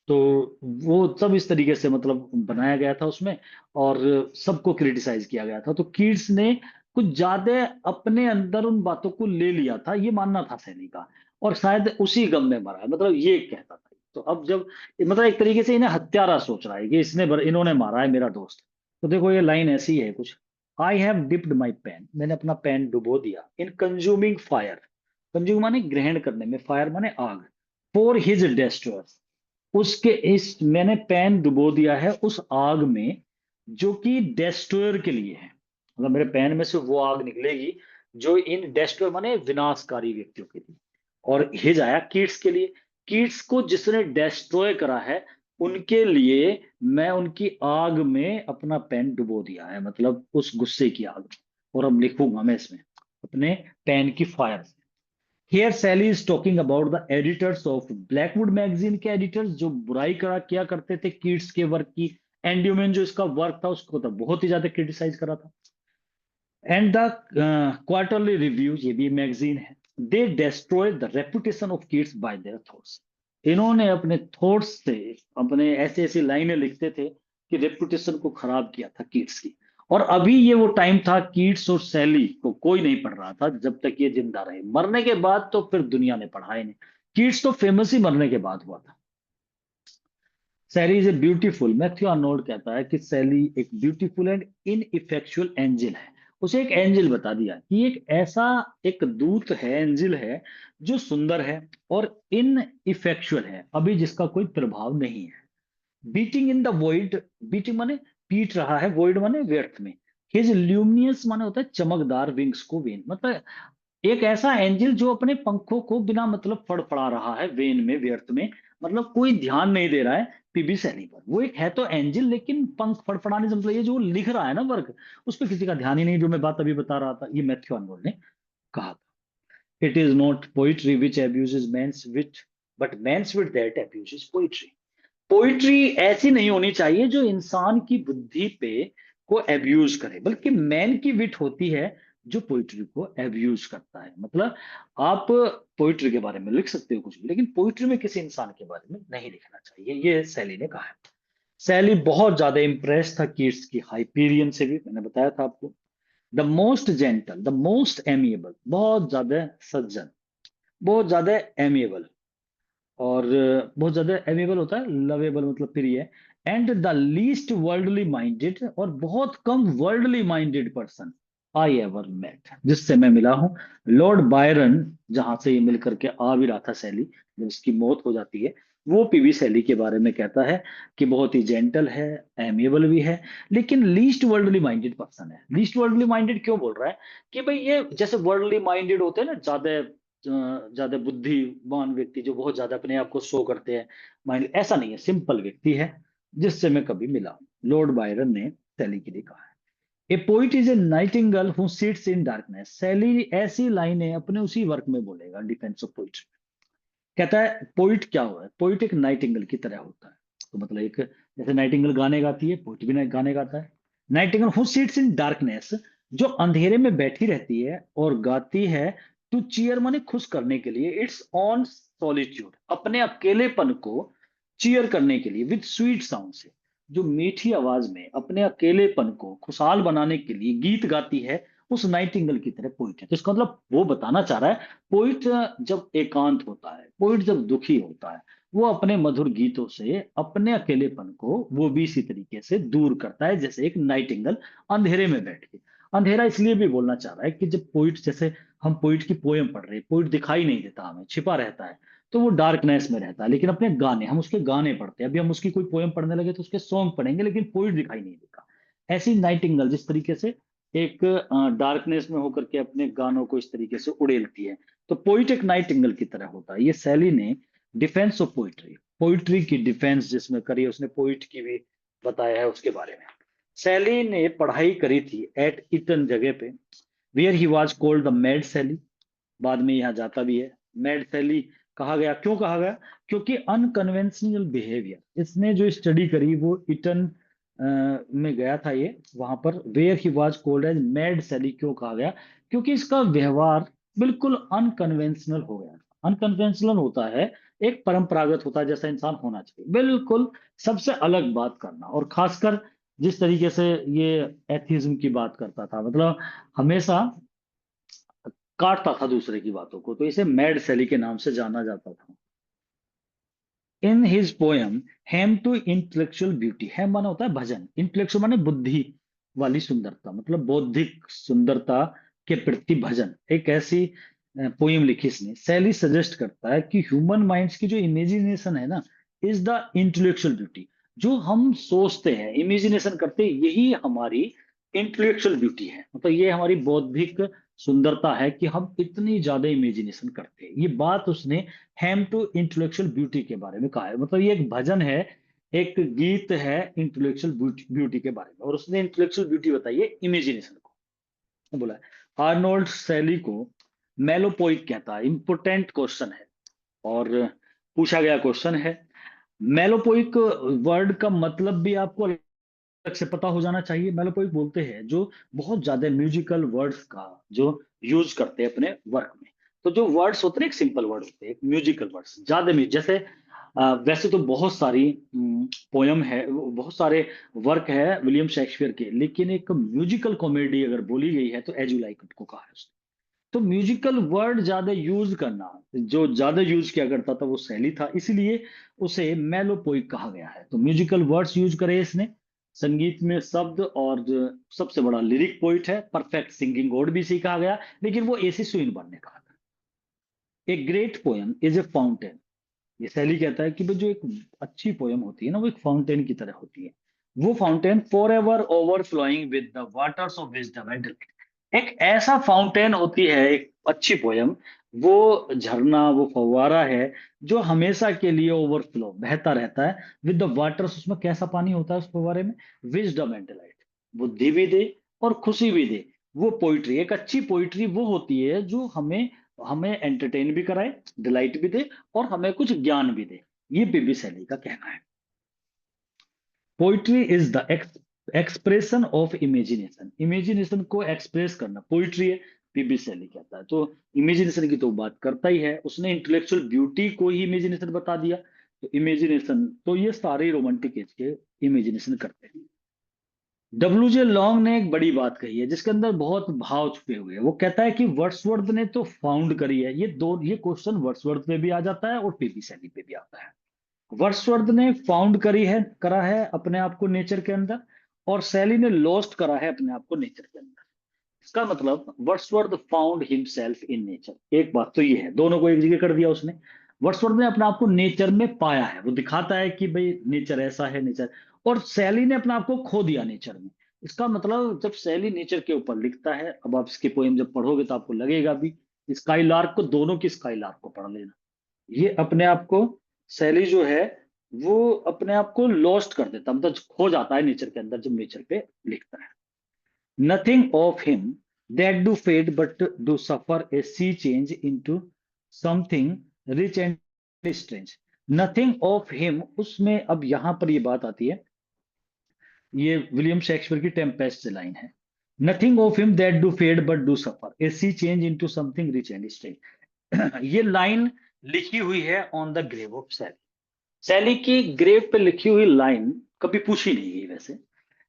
तो वो सब इस तरीके से मतलब बनाया गया था उसमें, और सबको क्रिटिसाइज किया गया था। तो किड्स ने कुछ ज्यादा अपने अंदर उन बातों को ले लिया था, ये मानना था सैनी का, और शायद उसी गम में मरा है, मतलब ये कहता था। तो अब जब मतलब एक तरीके से इन्हें हत्यारा सोच रहा है कि इन्होंने मारा है मेरा दोस्त। तो देखो ये लाइन ऐसी है कुछ, I have dipped my pen, मैंने अपना पेन डुबो दिया इन कंज्यूमिंग फायर, कंज्यूम माने ग्रहण करने में, फायर माने आग, फॉर हिज डेस्ट्रॉयर, उसके इस मैंने पेन डुबो दिया है उस आग में जो कि डेस्ट्रॉयर के लिए है। मतलब मेरे पेन में से वो आग निकलेगी जो इन डेस्ट्रॉयर माने विनाशकारी व्यक्तियों के लिए। और हिज आया कीट्स के लिए, कीट्स को जिसने डेस्ट्रॉय करा है उनके लिए मैं उनकी आग में अपना पेन डुबो दिया है, मतलब उस गुस्से की आग में। और अब लिखूंगा मैं इसमें अपने पेन की fire. Here Shelley is talking about the editors of Blackwood magazine के एडिटर्स जो बुराई करा किया करते थे कीट्स के वर्क की। एंड्यूमेन जो इसका वर्क था उसको तो बहुत ही ज्यादा क्रिटिसाइज करा था। एंड द क्वार्टरली रिव्यूज, ये भी मैगजीन है, दे destroy the reputation of Keats bye their thoughts, इन्होंने अपने थॉट्स से अपने ऐसे ऐसी लाइनें लिखते थे कि रेपुटेशन को खराब किया था कीट्स की। और अभी ये वो टाइम था कीट्स और सैली को कोई नहीं पढ़ रहा था जब तक ये जिंदा रहे, मरने के बाद तो फिर दुनिया ने पढ़ा ही नहीं। कीट्स तो फेमस ही मरने के बाद हुआ था। Shelley is a beautiful, Matthew Arnold कहता है कि सैली एक ब्यूटीफुल एंड इनइफेक्चुअल एंजल है। उसे एक एंजल बता दिया कि एक ऐसा एक दूत है, एंजल है जो सुंदर है और इन इफेक्चुअल है, अभी जिसका कोई प्रभाव नहीं है। Beating in the void, beating माने पीट रहा है, वॉइड माने व्यर्थ में। हिज ल्यूमिनियस माने होता है चमकदार, विंग्स को वेन, मतलब एक ऐसा एंजल जो अपने पंखों को बिना मतलब फड़फड़ा रहा है वेन में, व्यर्थ में, मतलब कोई ध्यान नहीं दे रहा है पीबी सैनी पर। वो एक है तो एंजल लेकिन पंख फड़फड़ाने से मतलब ये जो लिख रहा है ना वर्क, उस पर किसी का ध्यान ही नहीं, जो मैं बात अभी बता रहा था, ये मैथ्यू आर्नोल्ड ने कहा था। It is not poetry which abuses man's wit, but man's wit that abuses poetry. Poetry ऐसी नहीं होनी चाहिए जो इंसान की बुद्धि पे को एब्यूज करे, बल्कि मैन की विट होती है जो पोइट्री को एब्यूज करता है। मतलब आप पोइट्री के बारे में लिख सकते हो कुछ भी, लेकिन पोइट्री में किसी इंसान के बारे में नहीं लिखना चाहिए, ये सैली ने कहा है। सैली बहुत ज्यादा इंप्रेस था कीट्स की हाइपीरियन से भी, मैंने बताया था आपको। The most gentle, the most amiable, बहुत ज्यादा सज्जन, बहुत ज्यादा एमिएबल, और बहुत ज्यादा एमेबल होता है, लवेबल मतलब प्रिय, and the least worldly minded, और बहुत कम worldly minded person I ever met, जिससे मैं मिला हूं। लॉर्ड बायरन, जहां से ये मिल करके आ भी रहा था सैली, जब इसकी मौत हो जाती है, वो पीवी सैली के बारे में कहता है कि बहुत ही जेंटल है, एमिएबल भी है, लेकिन लीस्ट वर्ल्डली माइंडेड पर्सन है। लीस्ट वर्ल्डली माइंडेड क्यों बोल रहा है? कि भाई ये जैसे वर्ल्डली माइंडेड होते हैं ना, ज्यादा बुद्धिमान व्यक्ति जो बहुत ज्यादा अपने आप को शो करते हैं, माइंड, ऐसा नहीं है, सिंपल व्यक्ति है जिससे मैं कभी मिला हूं, लॉर्ड बायरन ने सैली के लिए कहा है। A poet is a nightingale who sits in darkness, Shelley ऐसी लाइनें अपने उसी वर्क में बोलेगा, डिफेंस ऑफ पोइट्री। कहता है पोइट क्या हुआ है, पोइट एक नाइटिंगेल की तरह होता है। तो मतलब एक, जैसे नाइटिंगेल गाने गाती है, पोइट भी गाने गाता है। Nightingale who sits in darkness, जो अंधेरे में बैठी रहती है और गाती है, टू चीयर माने खुश करने के लिए, इट्स ऑन सॉलिट्यूड, अपने अकेलेपन को चीयर करने के लिए, विद स्वीट साउंड से, जो मीठी आवाज में अपने अकेलेपन को खुशहाल बनाने के लिए गीत गाती है, उस नाइटिंगेल की तरह पोइट है। तो इसका मतलब वो बताना चाह रहा है, पोइट जब एकांत होता है, पोइट जब दुखी होता है, वो अपने मधुर गीतों से अपने अकेलेपन को वो भी इसी तरीके से दूर करता है, जैसे एक नाइटिंगेल अंधेरे में बैठ के। अंधेरा इसलिए भी बोलना चाह रहा है कि जब पोइट, जैसे हम पोइट की पोयम पढ़ रहे हैं, पोइट दिखाई नहीं देता, हमें छिपा रहता है, तो वो डार्कनेस में रहता है, लेकिन अपने गाने, हम उसके गाने पढ़ते हैं, अभी हम उसकी कोई पोयम पढ़ने लगे तो उसके सॉन्ग पढ़ेंगे, लेकिन पोइट दिखाई नहीं देता। ऐसी नाइटिंगेल जिस तरीके से एक डार्कनेस में होकर के अपने गानों को इस तरीके से उड़ेलती है, तो पोइट एक नाइटिंगेल की तरह होता है। ये सैली ने डिफेंस ऑफ पोइट्री, पोइट्री की डिफेंस जिसमें करी है, उसने पोइट की भी बताया है उसके बारे में। सैली ने पढ़ाई करी थी एट इटन जगह पे, where he was called the mad Shelley, बाद में यहाँ जाता भी है, मैड सैली कहा गया। क्यों कहा गया? क्योंकि अनकन्वेंशनल बिहेवियर, इसने जो स्टडी करी वो इटन में गया था ये, वहां पर where he was called as mad Shelley क्यों कहा गया? क्योंकि इसका व्यवहार बिल्कुल अनकन्वेंशनल हो गया। अनकन्वेंशनल होता है, एक परंपरागत होता है जैसा इंसान होना चाहिए, बिल्कुल सबसे अलग बात करना, और खासकर जिस तरीके से ये एथिज्म की बात करता था, मतलब हमेशा काटता था दूसरे की बातों को, तो इसे मैड सैली के नाम से जाना जाता था। In his poem hymn to intellectual beauty, hymn माना होता है भजन, इंटेलेक्चुअल माने बुद्धि वाली सुंदरता, मतलब बौद्धिक सुंदरता के प्रति भजन, एक ऐसी पोयम लिखी इसने। शैली सजेस्ट करता है कि ह्यूमन माइंड्स की जो इमेजिनेशन है ना, इज द इंटेलेक्चुअल ब्यूटी। जो हम सोचते हैं, इमेजिनेशन करते हैं, यही हमारी इंटेलेक्चुअल ब्यूटी है, मतलब ये हमारी बौद्धिक सुंदरता है कि हम इतनी ज्यादा इमेजिनेशन करते हैं। ये बात उसने हेम टू इंटेलेक्चुअल ब्यूटी के बारे में कहा है, मतलब ये एक भजन है, एक गीत है इंटेलेक्चुअल ब्यूटी के बारे में, और उसने इंटेलेक्चुअल ब्यूटी बताई है इमेजिनेशन को, बोला है। आर्नोल्ड सैली को मेलोपोइक कहता है, इंपोर्टेंट क्वेश्चन है, और पूछा गया क्वेश्चन है। मेलोपोइक वर्ड का मतलब भी आपको अलग से पता हो जाना चाहिए। मेलोपोइक बोलते हैं जो बहुत ज्यादा म्यूजिकल वर्ड्स का जो यूज करते हैं अपने वर्क में। तो जो वर्ड्स होते हैं एक सिंपल वर्ड होते हैं, म्यूजिकल वर्ड्स ज्यादा जैसे वैसे तो बहुत सारी पोयम है, बहुत सारे वर्क है विलियम शेक्सपियर के, लेकिन एक म्यूजिकल कॉमेडी अगर बोली गई है तो एज यू लाइक इट को कहा है उसने। तो म्यूजिकल वर्ड ज्यादा यूज करना, जो ज्यादा यूज किया करता था वो शैली था, इसीलिए उसे मेलोपोइक कहा गया है। तो म्यूजिकल वर्ड्स यूज करे इसने संगीत में शब्द, और जो सबसे बड़ा लिरिक पोइट है, परफेक्ट सिंगिंग गॉड भी इसे कहा गया, लेकिन वो एसी स्विन बनने कहा था। A great poem is a fountain, ये शैली कहता है कि भाई जो एक अच्छी पोयम होती है ना, वो एक फाउंटेन की तरह होती है। वो fountain for ever overflowing with the waters of wisdom and, एक ऐसा फाउंटेन होती है एक अच्छी पोयम, वो झरना, वो फव्वारा है जो हमेशा के लिए ओवरफ्लो बहता रहता है विद द वाटर्स, उसमें कैसा पानी होता है उस फव्वारे में, विजडम एंड डिलाइट, बुद्धि भी दे और खुशी भी दे। वो पोइट्री, एक अच्छी पोइट्री वो होती है जो हमें हमें एंटरटेन भी कराए, डिलाइट भी दे, और हमें कुछ ज्ञान भी दे। ये पीबी शैली का कहना है। Poetry is the expression of imagination, imagination को एक्सप्रेस करना पोइट्री है, पीबी शैली कहता है। तो इमेजिनेशन की तो बात करता ही है, उसने इंटेलेक्चुअल ब्यूटी को ही इमेजिनेशन बता दिया। तो इमेजिनेशन, तो ये सारे रोमांटिक एज के इमेजिनेशन करते हैं। डब्ल्यू जे लॉन्ग ने एक बड़ी बात कही है जिसके अंदर बहुत भाव छुपे हुए हैं। वो कहता है कि वर्ड्सवर्थ ने तो फाउंड करी है, ये क्वेश्चन वर्ड्सवर्थ पे भी आ जाता है और पीबी शैली पे भी आता है। वर्ड्सवर्थ ने फाउंड करा है अपने आप को नेचर के अंदर, और शैली ने लॉस्ट करा है अपने आप को नेचर के अंदर। इसका मतलब Wordsworth found himself in nature, एक बात तो ये है, दोनों को एक जगह कर दिया उसने। वर्ड्सवर्थ ने अपने आप को नेचर में पाया है, वो दिखाता है कि भाई नेचर ऐसा है, नेचर, और शैली ने अपने आप को खो दिया नेचर में। इसका मतलब जब शैली नेचर के ऊपर लिखता है, अब आप इसके पोएम जब पढ़ोगे तो आपको लगेगा भी, स्काई लार्क को, दोनों की स्काई लार्क को पढ़ लेना, ये अपने आप को शैली जो है वो अपने आप को लॉस्ट कर देता, मतलब खो जाता है नेचर के अंदर जब नेचर पे लिखता है। Nothing of him that do fade but do suffer a sea change into something rich and strange. Nothing of him, उसमें अब यहां पर ये बात आती है, ये विलियम शेक्सपियर की टेम्पेस्ट से लाइन है। Nothing of him that do fade but do suffer a sea change into something rich and strange. ये लाइन लिखी हुई है on the grave of Shelley. Shelley की ग्रेव पे लिखी हुई लाइन कभी पूछी नहीं गई वैसे,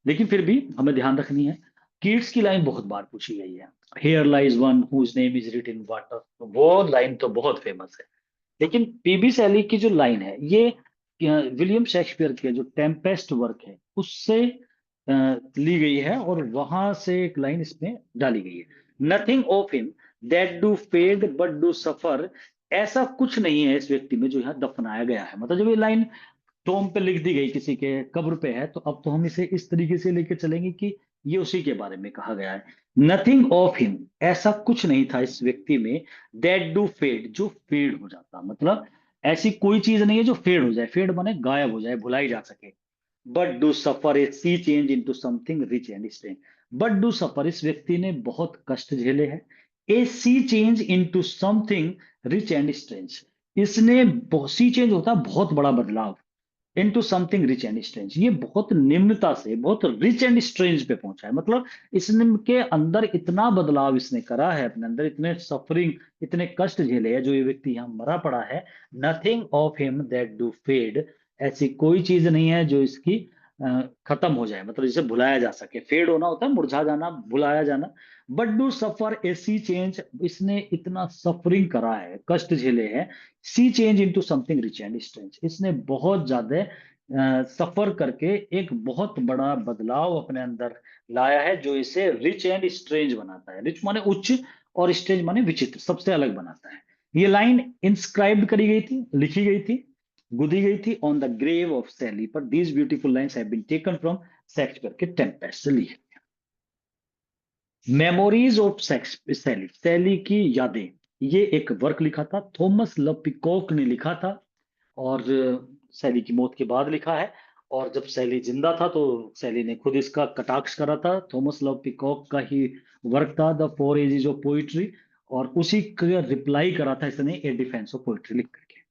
लेकिन फिर भी हमें ध्यान रखनी है। कीट्स की लाइन बहुत बार पूछी गई है, here lies one whose name is written in water, वो लाइन तो बहुत फेमस है। लेकिन पीबी सैली की जो लाइन है, ये विलियम शेक्सपियर के जो टेम्पेस्ट वर्क है उससे ली गई है, और वहां से एक लाइन इसमें डाली गई है। Nothing of him that do fade but do suffer, ऐसा कुछ नहीं है इस व्यक्ति में जो यहाँ दफनाया गया है। मतलब जब ये लाइन टोम पे लिख दी गई, किसी के कब्र पे है, तो अब तो हम इसे इस तरीके से लेके चलेंगे कि ये उसी के बारे में कहा गया है। नथिंग ऑफ हिम, ऐसा कुछ नहीं था इस व्यक्ति में, दैट डू फेड, जो फेड हो जाता, मतलब ऐसी कोई चीज नहीं है जो फेड हो जाए, फेड माने गायब हो जाए, भुलाई जा सके। But do suffer a sea change into something rich and strange, but do suffer, इस व्यक्ति ने बहुत कष्ट झेले हैं, a sea change into something rich and strange, इसने सी चेंज होता है बहुत बड़ा बदलाव, into something rich and strange, ये बहुत निम्नता से बहुत रिच एंड स्ट्रेंज पे पहुंचा है। मतलब इसने के अंदर इतना बदलाव इसने करा है, अपने अंदर इतने सफरिंग, इतने कष्ट झेले हैं, जो ये व्यक्ति यहाँ मरा पड़ा है। Nothing of him that do fade, ऐसी कोई चीज नहीं है जो इसकी खत्म हो जाए, मतलब जिसे भुलाया जा सके। फेड होना होता है मुरझा जाना, भुलाया जाना। But do suffer a sea change, इसने इतना सफरिंग करा है, कष्ट झेले हैं। Sea change into something rich and strange, इसने बहुत ज्यादा सफर करके एक बहुत बड़ा बदलाव अपने अंदर लाया है, जो इसे रिच एंड स्ट्रेंज बनाता है। रिच माने उच्च, और स्ट्रेंज माने विचित्र, सबसे अलग बनाता है। ये लाइन इंस्क्राइब्ड करी गई थी, लिखी गई थी, गुदी गई थी on the grave of Shelley, पर these beautiful lines have been taken from Shakespeare के टेम्पेस्ट से ली है। मेमोरीज ऑफ सैली, सैली की यादें, ये एक वर्क लिखा था, थॉमस लव पिकॉक ने लिखा था। और सैली की मौत के बाद लिखा है। और जब सैली जिंदा था तो सैली ने खुद इसका कटाक्ष करा था। थॉमस लव पिकॉक का ही वर्क था the four ages of poetry, और उसी का रिप्लाई करा था इसने ए डिफेंस ऑफ पोइट्री लिख करके।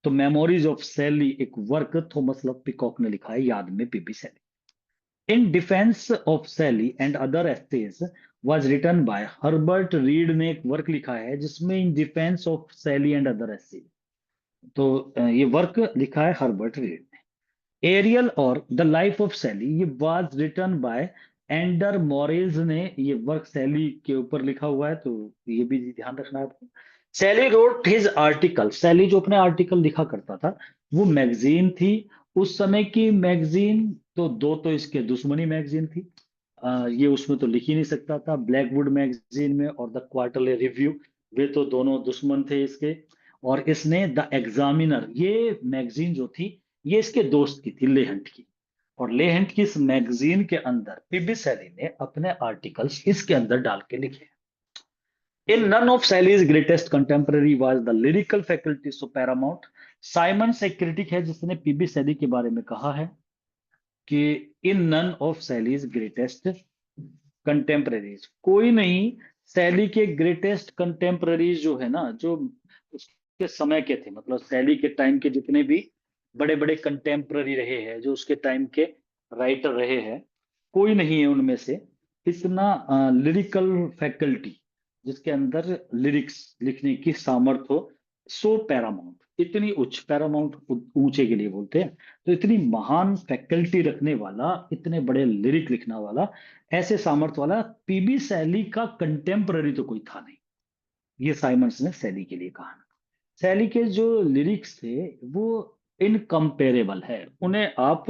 तो मेमोरीज ऑफ सैली एक वर्क थॉमस लव पिकॉक ने लिखा है याद में P B Shelley. In defence of Shelley and other एस्टेज was written by Herbert Read ने एक वर्क लिखा है जिसमें in defence of Shelley and other एस्टेज, तो ये वर्क लिखा है हर्बर्ट रीड ने। एरियल और द लाइफ ऑफ सैली, ये was written by Andre Maurois ने ये वर्क सैली के ऊपर लिखा हुआ है, तो ये भी ध्यान रखना है आपको। सैली रोट हिज आर्टिकल, सैली जो अपने आर्टिकल लिखा करता था, वो मैगजीन थी। उस समय की मैगजीन तो दो, तो इसके दुश्मनी मैगजीन थी। ये उसमें तो लिख ही नहीं सकता था। ब्लैकवुड मैगजीन में और द क्वार्टरली रिव्यू, वे तो दोनों दुश्मन थे इसके। और इसने द एग्जामिनर, ये मैगजीन जो थी, ये इसके दोस्त की थी, लेहंट की। और लेहंट की इस मैगजीन के अंदर पीबी सैली ने अपने आर्टिकल्स इसके अंदर डाल के लिखे। In none of Sally's greatest contemporary was the lyrical faculty so paramount. Symons एक क्रिटिक है जिसने पीबी सैली के बारे में कहा है कि in none of Shelley's greatest contemporaries, कोई नहीं सैली के ग्रेटेस्ट कंटेम्पररीज जो है ना, जो उसके समय के थे, मतलब सैली के टाइम के जितने भी बड़े बड़े कंटेम्पररी रहे हैं, जो उसके टाइम के राइटर रहे हैं, कोई नहीं है उनमें से इतना लिरिकल फैकल्टी, जिसके अंदर लिरिक्स लिखने की सामर्थ्य हो। सो पैरामाउंट, इतनी उच्च, पैरामाउंट ऊंचे के लिए बोलते हैं, तो इतनी महान फैकल्टी रखने वाला, इतने बड़े लिरिक लिखने वाला, ऐसे सामर्थ्य वाला पीबी सैली का कंटेम्पररी तो कोई था नहीं। ये साइमंड्स ने सैली के लिए कहा। सैली के जो लिरिक्स थे वो इनकम्पेरेबल है, उन्हें आप,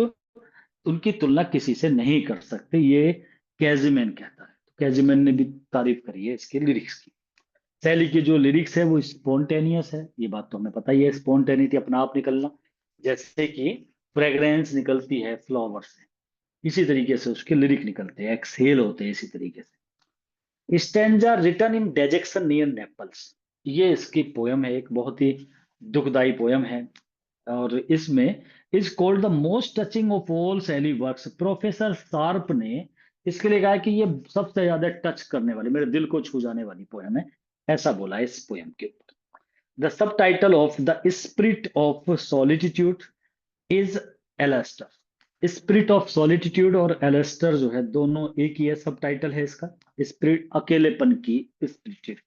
उनकी तुलना किसी से नहीं कर सकते, ये कैजीमैन कहता है। तो कैजीमैन ने भी तारीफ करी है इसके लिरिक्स की। सैली के जो लिरिक्स है वो स्पॉन्टेनियस है, ये बात तो हमें पता ही है, स्पॉन्टेनिटी अपना आप निकलना, जैसे कि फ्रेग्रेंस निकलती है फ्लावर से, इसी तरीके से उसके लिरिक निकलते हैं, एक्सहेल होते हैं इसी तरीके से। Stanza written in dejection near Naples, ये इसकी पोयम है, एक बहुत ही दुखदाई पोयम है। और इसमें is called the most touching of all Shelley works, professor Sharp ने इसके लिए कहा है कि ये सबसे ज्यादा टच करने वाली, मेरे दिल को छू जाने वाली पोयम है, ऐसा बोला है इस पोयम के ऊपर। The subtitle of the spirit of solitude is Alastor. Spirit of solitude और एलेस्टर जो है दोनों एक ही है, सब टाइटल है इसका। स्पिरिट अकेलेपन की spirit.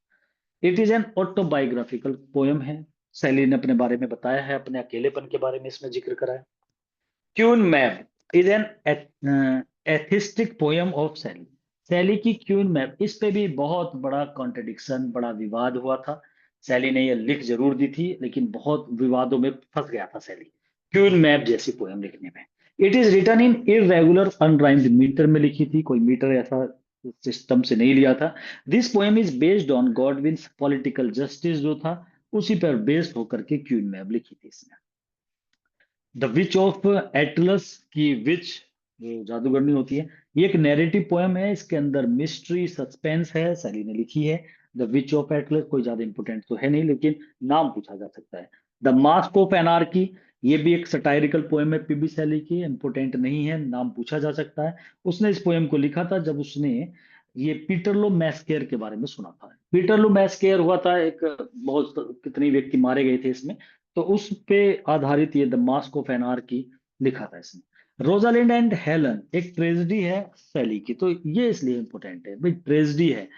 It is an autobiographical poem है, सैली ने अपने बारे में बताया है, अपने अकेलेपन के बारे में इसमें जिक्र करा है। Queen Mab is an atheistic poem of Shelley, Shelley की क्यून मैप, इस पे भी बहुत बड़ा कॉन्ट्रडिक्शन, बड़ा विवाद हुआ था। सैली ने ये लिख जरूर दी थी, लेकिन बहुत विवादों में फंस गया था सैली क्यून मैप जैसी पोयम लिखने में। It is written in irregular unrhymed metre में लिखी थी, कोई मीटर ऐसा सिस्टम से नहीं लिया था। This poem is based on Godwin's political justice जो था, उसी पर बेस्ड होकर के क्वीन मैब लिखी थी इसने। द विच ऑफ एटलस की विच, जो जादूगरनी होती है, ये एक नैरेटिव पोएम है, इसके अंदर मिस्ट्री सस्पेंस है, सैली ने लिखी है। द विच ऑफ एटलस कोई ज्यादा इंपोर्टेंट तो है नहीं, लेकिन नाम पूछा जा सकता है। द मास्क ऑफ एनार्की, ये भी एक सटायरिकल पोएम है पीबी सैली की, इंपोर्टेंट नहीं है, नाम पूछा जा सकता है। उसने इस पोएम को लिखा था जब उसने ये पीटरलो मैस्केयर के बारे में सुना था। पीटरलो मैस्केयर हुआ था एक, बहुत कितने व्यक्ति मारे गए थे इसमें, तो उस पे आधारित ये द मास्क ऑफ एनार्की लिखा था इसने। रोजालिंड एंड हेलन एक ट्रेजेडी है सैली की, तो ये इसलिए इंपॉर्टेंट है भाई, ट्रेजेडी है।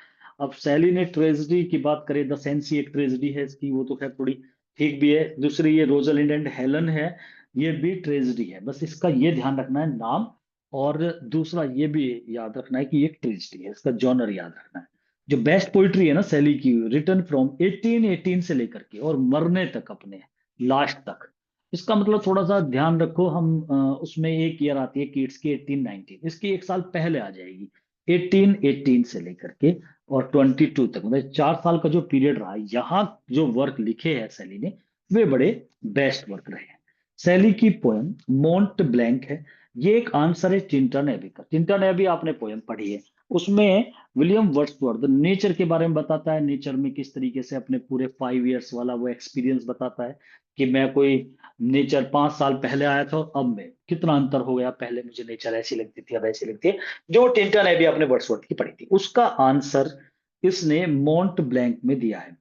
अब सैली ने ट्रेजेडी की बात करें, द सेंसी एक ट्रेजेडी है इसकी, वो तो खैर थोड़ी ठीक भी है। दूसरी ये रोजालिंड एंड हेलन है, ये भी ट्रेजेडी है, बस इसका ये ध्यान रखना है, नाम और दूसरा ये भी याद रखना है कि ये ट्रेजेडी है, इसका जॉनर याद रखना है। जो बेस्ट पोइट्री है ना शैली की, रिटर्न फ्रॉम 1818 से लेकर के और मरने तक, अपने लास्ट तक। इसका मतलब थोड़ा सा ध्यान रखो, हम उसमें एक ईयर आती है किड्स की 1819, इसकी एक साल पहले आ जाएगी। 1818 से लेकर के और 22 तक, मतलब 4 साल का जो पीरियड रहा, यहाँ जो वर्क लिखे हैं शैली ने, वे बड़े बेस्ट वर्क रहे हैं। शैली की पोएम मोंट ब्लैंक है, ये एक आंसर है टिंटन एबी का। टिंटन एबी आपने पोयम पढ़ी है, उसमें विलियम वर्ड्सवर्थ नेचर के बारे में बताता है, नेचर में किस तरीके से अपने पूरे 5 इयर्स वाला वो एक्सपीरियंस बताता है कि मैं कोई नेचर 5 साल पहले आया था और अब मैं कितना अंतर हो गया, पहले मुझे नेचर ऐसी लगती थी अब ऐसी लगती है। जो टिंटन एबी आपने वर्ड्सवर्थ की पढ़ी थी, उसका आंसर इसने मोंट ब्लैंक में दिया है।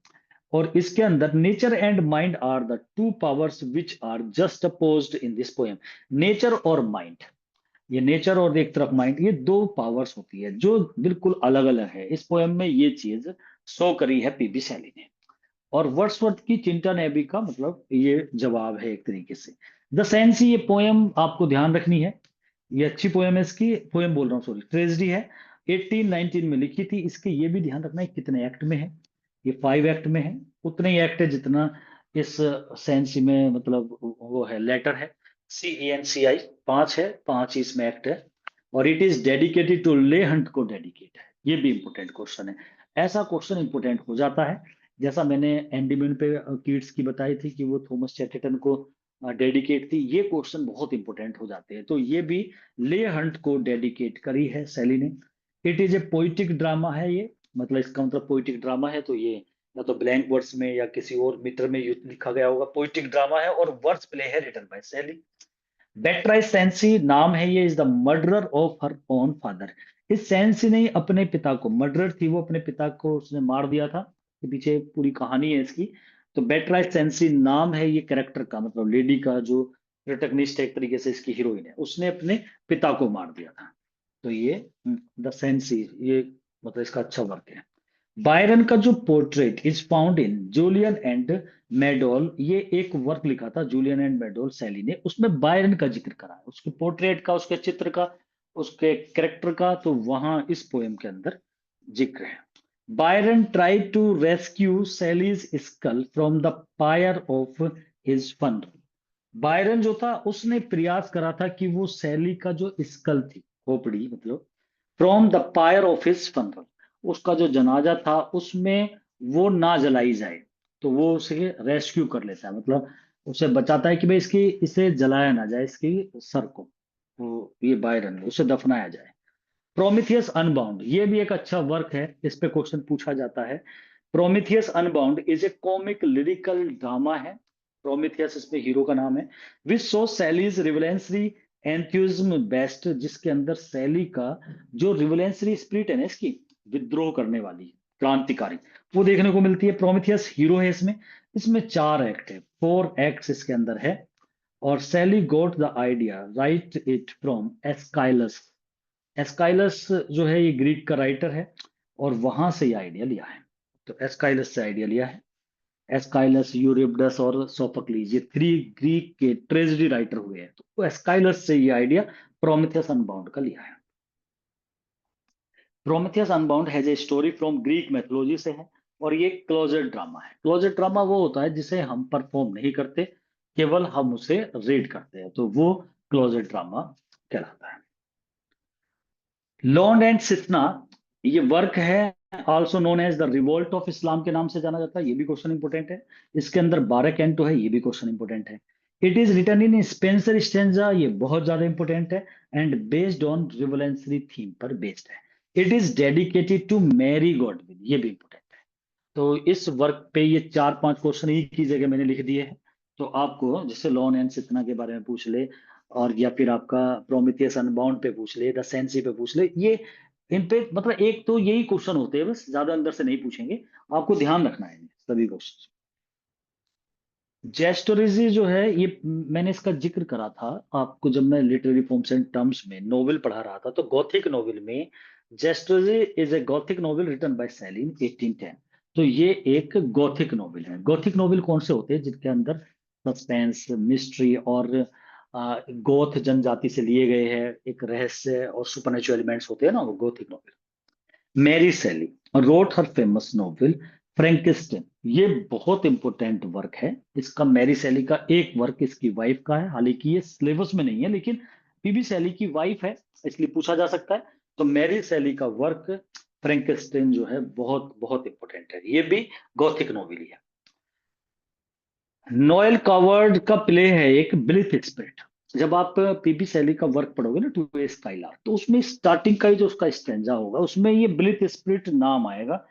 और इसके अंदर nature and mind are the two powers which are just opposed in this poem. Nature और माइंड, ये नेचर और एक तरफ माइंड, ये दो पावर्स होती है जो बिल्कुल अलग अलग है। इस पोएम में ये चीज शो करी है पीबी शैली ने। और वर्ड्सवर्थ की चिंटन एबी का मतलब ये जवाब है एक तरीके से। द सेंसी, ये पोएम आपको ध्यान रखनी है, ये अच्छी पोएम है, इसकी पोएम बोल रहा हूँ सॉरी, ट्रेजेडी है, 1819 में लिखी थी। इसके ये भी ध्यान रखना है कितने एक्ट में है, ये 5 एक्ट में है। उतने ही एक्ट है जितना इस सेंसी में, मतलब वो है लेटर है, CENCI, 5 है, 5 इसमें एक्ट है। और इट इज डेडिकेटेड टू ले हंट को डेडिकेट है, ये भी इंपोर्टेंट क्वेश्चन है। ऐसा क्वेश्चन इंपोर्टेंट हो जाता है, जैसा मैंने एंडीमेंट पे किड्स की बताई थी कि वो थॉमस चैटरटन को डेडिकेट थी, ये क्वेश्चन बहुत इंपॉर्टेंट हो जाते हैं। तो ये भी ले हंट को डेडिकेट करी है शैली ने। It is a poetic drama है ये, मतलब इसका मतलब पोइटिक ड्रामा है, तो ये या तो ब्लैंक वर्ड्स में या किसी और मीटर में लिखा गया होगा, पोइटिक ड्रामा है, और वर्ड्स प्ले है रिटन बाय शैली। बेट्राइस सेंसी नाम है ये, is the murderer of her own father. इस सेंसी ने अपने पिता को, मर्डरर थी वो, अपने पिता को उसने मार दिया था, के पीछे पूरी कहानी है इसकी। तो बेट्राइस सेंसी नाम है ये कैरेक्टर का, मतलब लेडी का जो प्रोटैगनिस्ट है एक तरीके से, इसकी हीरोइन है, उसने अपने पिता को मार दिया था। तो ये द सेंसी, ये मतलब इसका अच्छा वर्क है। बायरन का जो portrait is found in Julian and Maddalo, ये एक वर्क लिखा था जूलियन एंड मेडोल शैली ने, उसमें बायरन का जिक्र करा है, उसके पोर्ट्रेट का, उसके चित्र का, उसके कैरेक्टर का, तो वहां इस पोएम के अंदर जिक्र है। Byron tried to rescue Shelley's skull from the pyre of his fun. Byron जो था उसने प्रयास करा था कि वो सैली का जो स्कल थी, खोपड़ी मतलब, from the pyre of his funeral, उसका जो जनाजा था उसमें वो ना जलाई जाए, तो वो उसे रेस्क्यू कर लेता है, मतलब उसे बचाता है कि भाई इसकी, इसे जलाया ना जाए, इसकी सर को, तो ये बायरन, उसे दफनाया जाए। प्रोमिथियस अनबाउंड, ये भी एक अच्छा वर्क है, इस पे क्वेश्चन पूछा जाता है। Prometheus unbound is a comic lyrical drama है, प्रोमिथियस इसमें हीरो का नाम है, विच शो सैलीज रिवलेंसरी एंथुजिज्म बेस्ट, जिसके अंदर सैली का जो रिवलेंसरी स्पिरिट है ना, इसकी विद्रोह करने वाली, क्रांतिकारी, वो देखने को मिलती है। प्रोमिथियस हीरो है इसमें। इसमें 4 एक्ट है, 4 एक्ट्स इसके अंदर है। और Shelley got the idea write it from Aeschylus. Aeschylus जो है ये ग्रीक का राइटर है, और वहां से ये आइडिया लिया है, तो एस्काइलस से आइडिया लिया है। एस्काइलस, यूरिपिडस और सोफोक्लीज, ये 3 ग्रीक के ट्रेजेडी राइटर हुए हैं, तो एस्काइलस से ये आइडिया प्रोमेथियस अनबाउंड का लिया है। Prometheus unbound has a story from Greek mythology से है, और ये क्लोजेट ड्रामा है। क्लोजेट ड्रामा वो होता है जिसे हम परफॉर्म नहीं करते, केवल हम उसे रीड करते हैं, तो वो क्लोजेट ड्रामा कहलाता है। लॉन्ड एंड सितना, ये वर्क है, also known as the revolt of Islam के नाम से जाना जाता है, ये भी क्वेश्चन इंपोर्टेंट है। इसके अंदर 12 कैंटो है, ये भी क्वेश्चन इंपोर्टेंट है। It is written in Spenser stanza, ये बहुत ज्यादा इंपोर्टेंट है, and based on revolutionary theme पर बेस्ड है। It is dedicated to Mary Godwin, ये भी इंपोर्टेंट है। तो इस वर्क पे ये 4-5 क्वेश्चन एक ही जगह मैंने लिख दिए हैं। तो आपको जैसे लॉन एंड सितना के बारे में पूछ ले, और या फिर आपका प्रोमिथियस अनबाउंड पे पूछ ले, द सेंसी पे पूछ ले, ये इन पे मतलब एक तो यही क्वेश्चन होते हैं, बस ज्यादा अंदर से नहीं पूछेंगे, आपको ध्यान रखना है सभी क्वेश्चन। जेस्टोरिजी जो है ये, मैंने इसका जिक्र करा था आपको जब मैं लिटरेरी फॉर्म्स एंड टर्म्स में नोवेल पढ़ा रहा था, तो गॉथिक नोवेल में Zastrozzi is a gothic novel written by Shelley 1810। तो ये एक गॉथिक नोवेल है। गॉथिक नोवेल कौन से होते हैं जिनके अंदर सस्पेंस, मिस्ट्री और गोथ जनजाति से लिए गए हैं, एक रहस्य और सुपरनेचुरल एलिमेंट्स होते हैं ना, वो गोथिक नॉवेल। मैरी सेली रोट हर फेमस नॉवेल फ्रैंकेस्टाइन। ये बहुत इंपॉर्टेंट वर्क है इसका। मैरी सेली का एक वर्क इसकी वाइफ का है, हालांकि ये सिलेबस में नहीं है, लेकिन पीबी सेली की वाइफ है, इसलिए पूछा जा सकता है। तो मैरी सेली का वर्क फ्रैंकेस्टाइन जो है बहुत बहुत इंपॉर्टेंट है, ये भी गॉथिक नॉवेल ही है। नोएल कॉवर्ड का प्ले है एक ब्लिथ स्पिरिट। जब आप पीबी शैली का वर्क पढ़ोगे ना, टू ए स्काईलार्क, तो उसमें स्टार्टिंग का ही जो उसका स्टेंजा होगा उसमें ये ब्लिथ स्पिरिट नाम आएगा।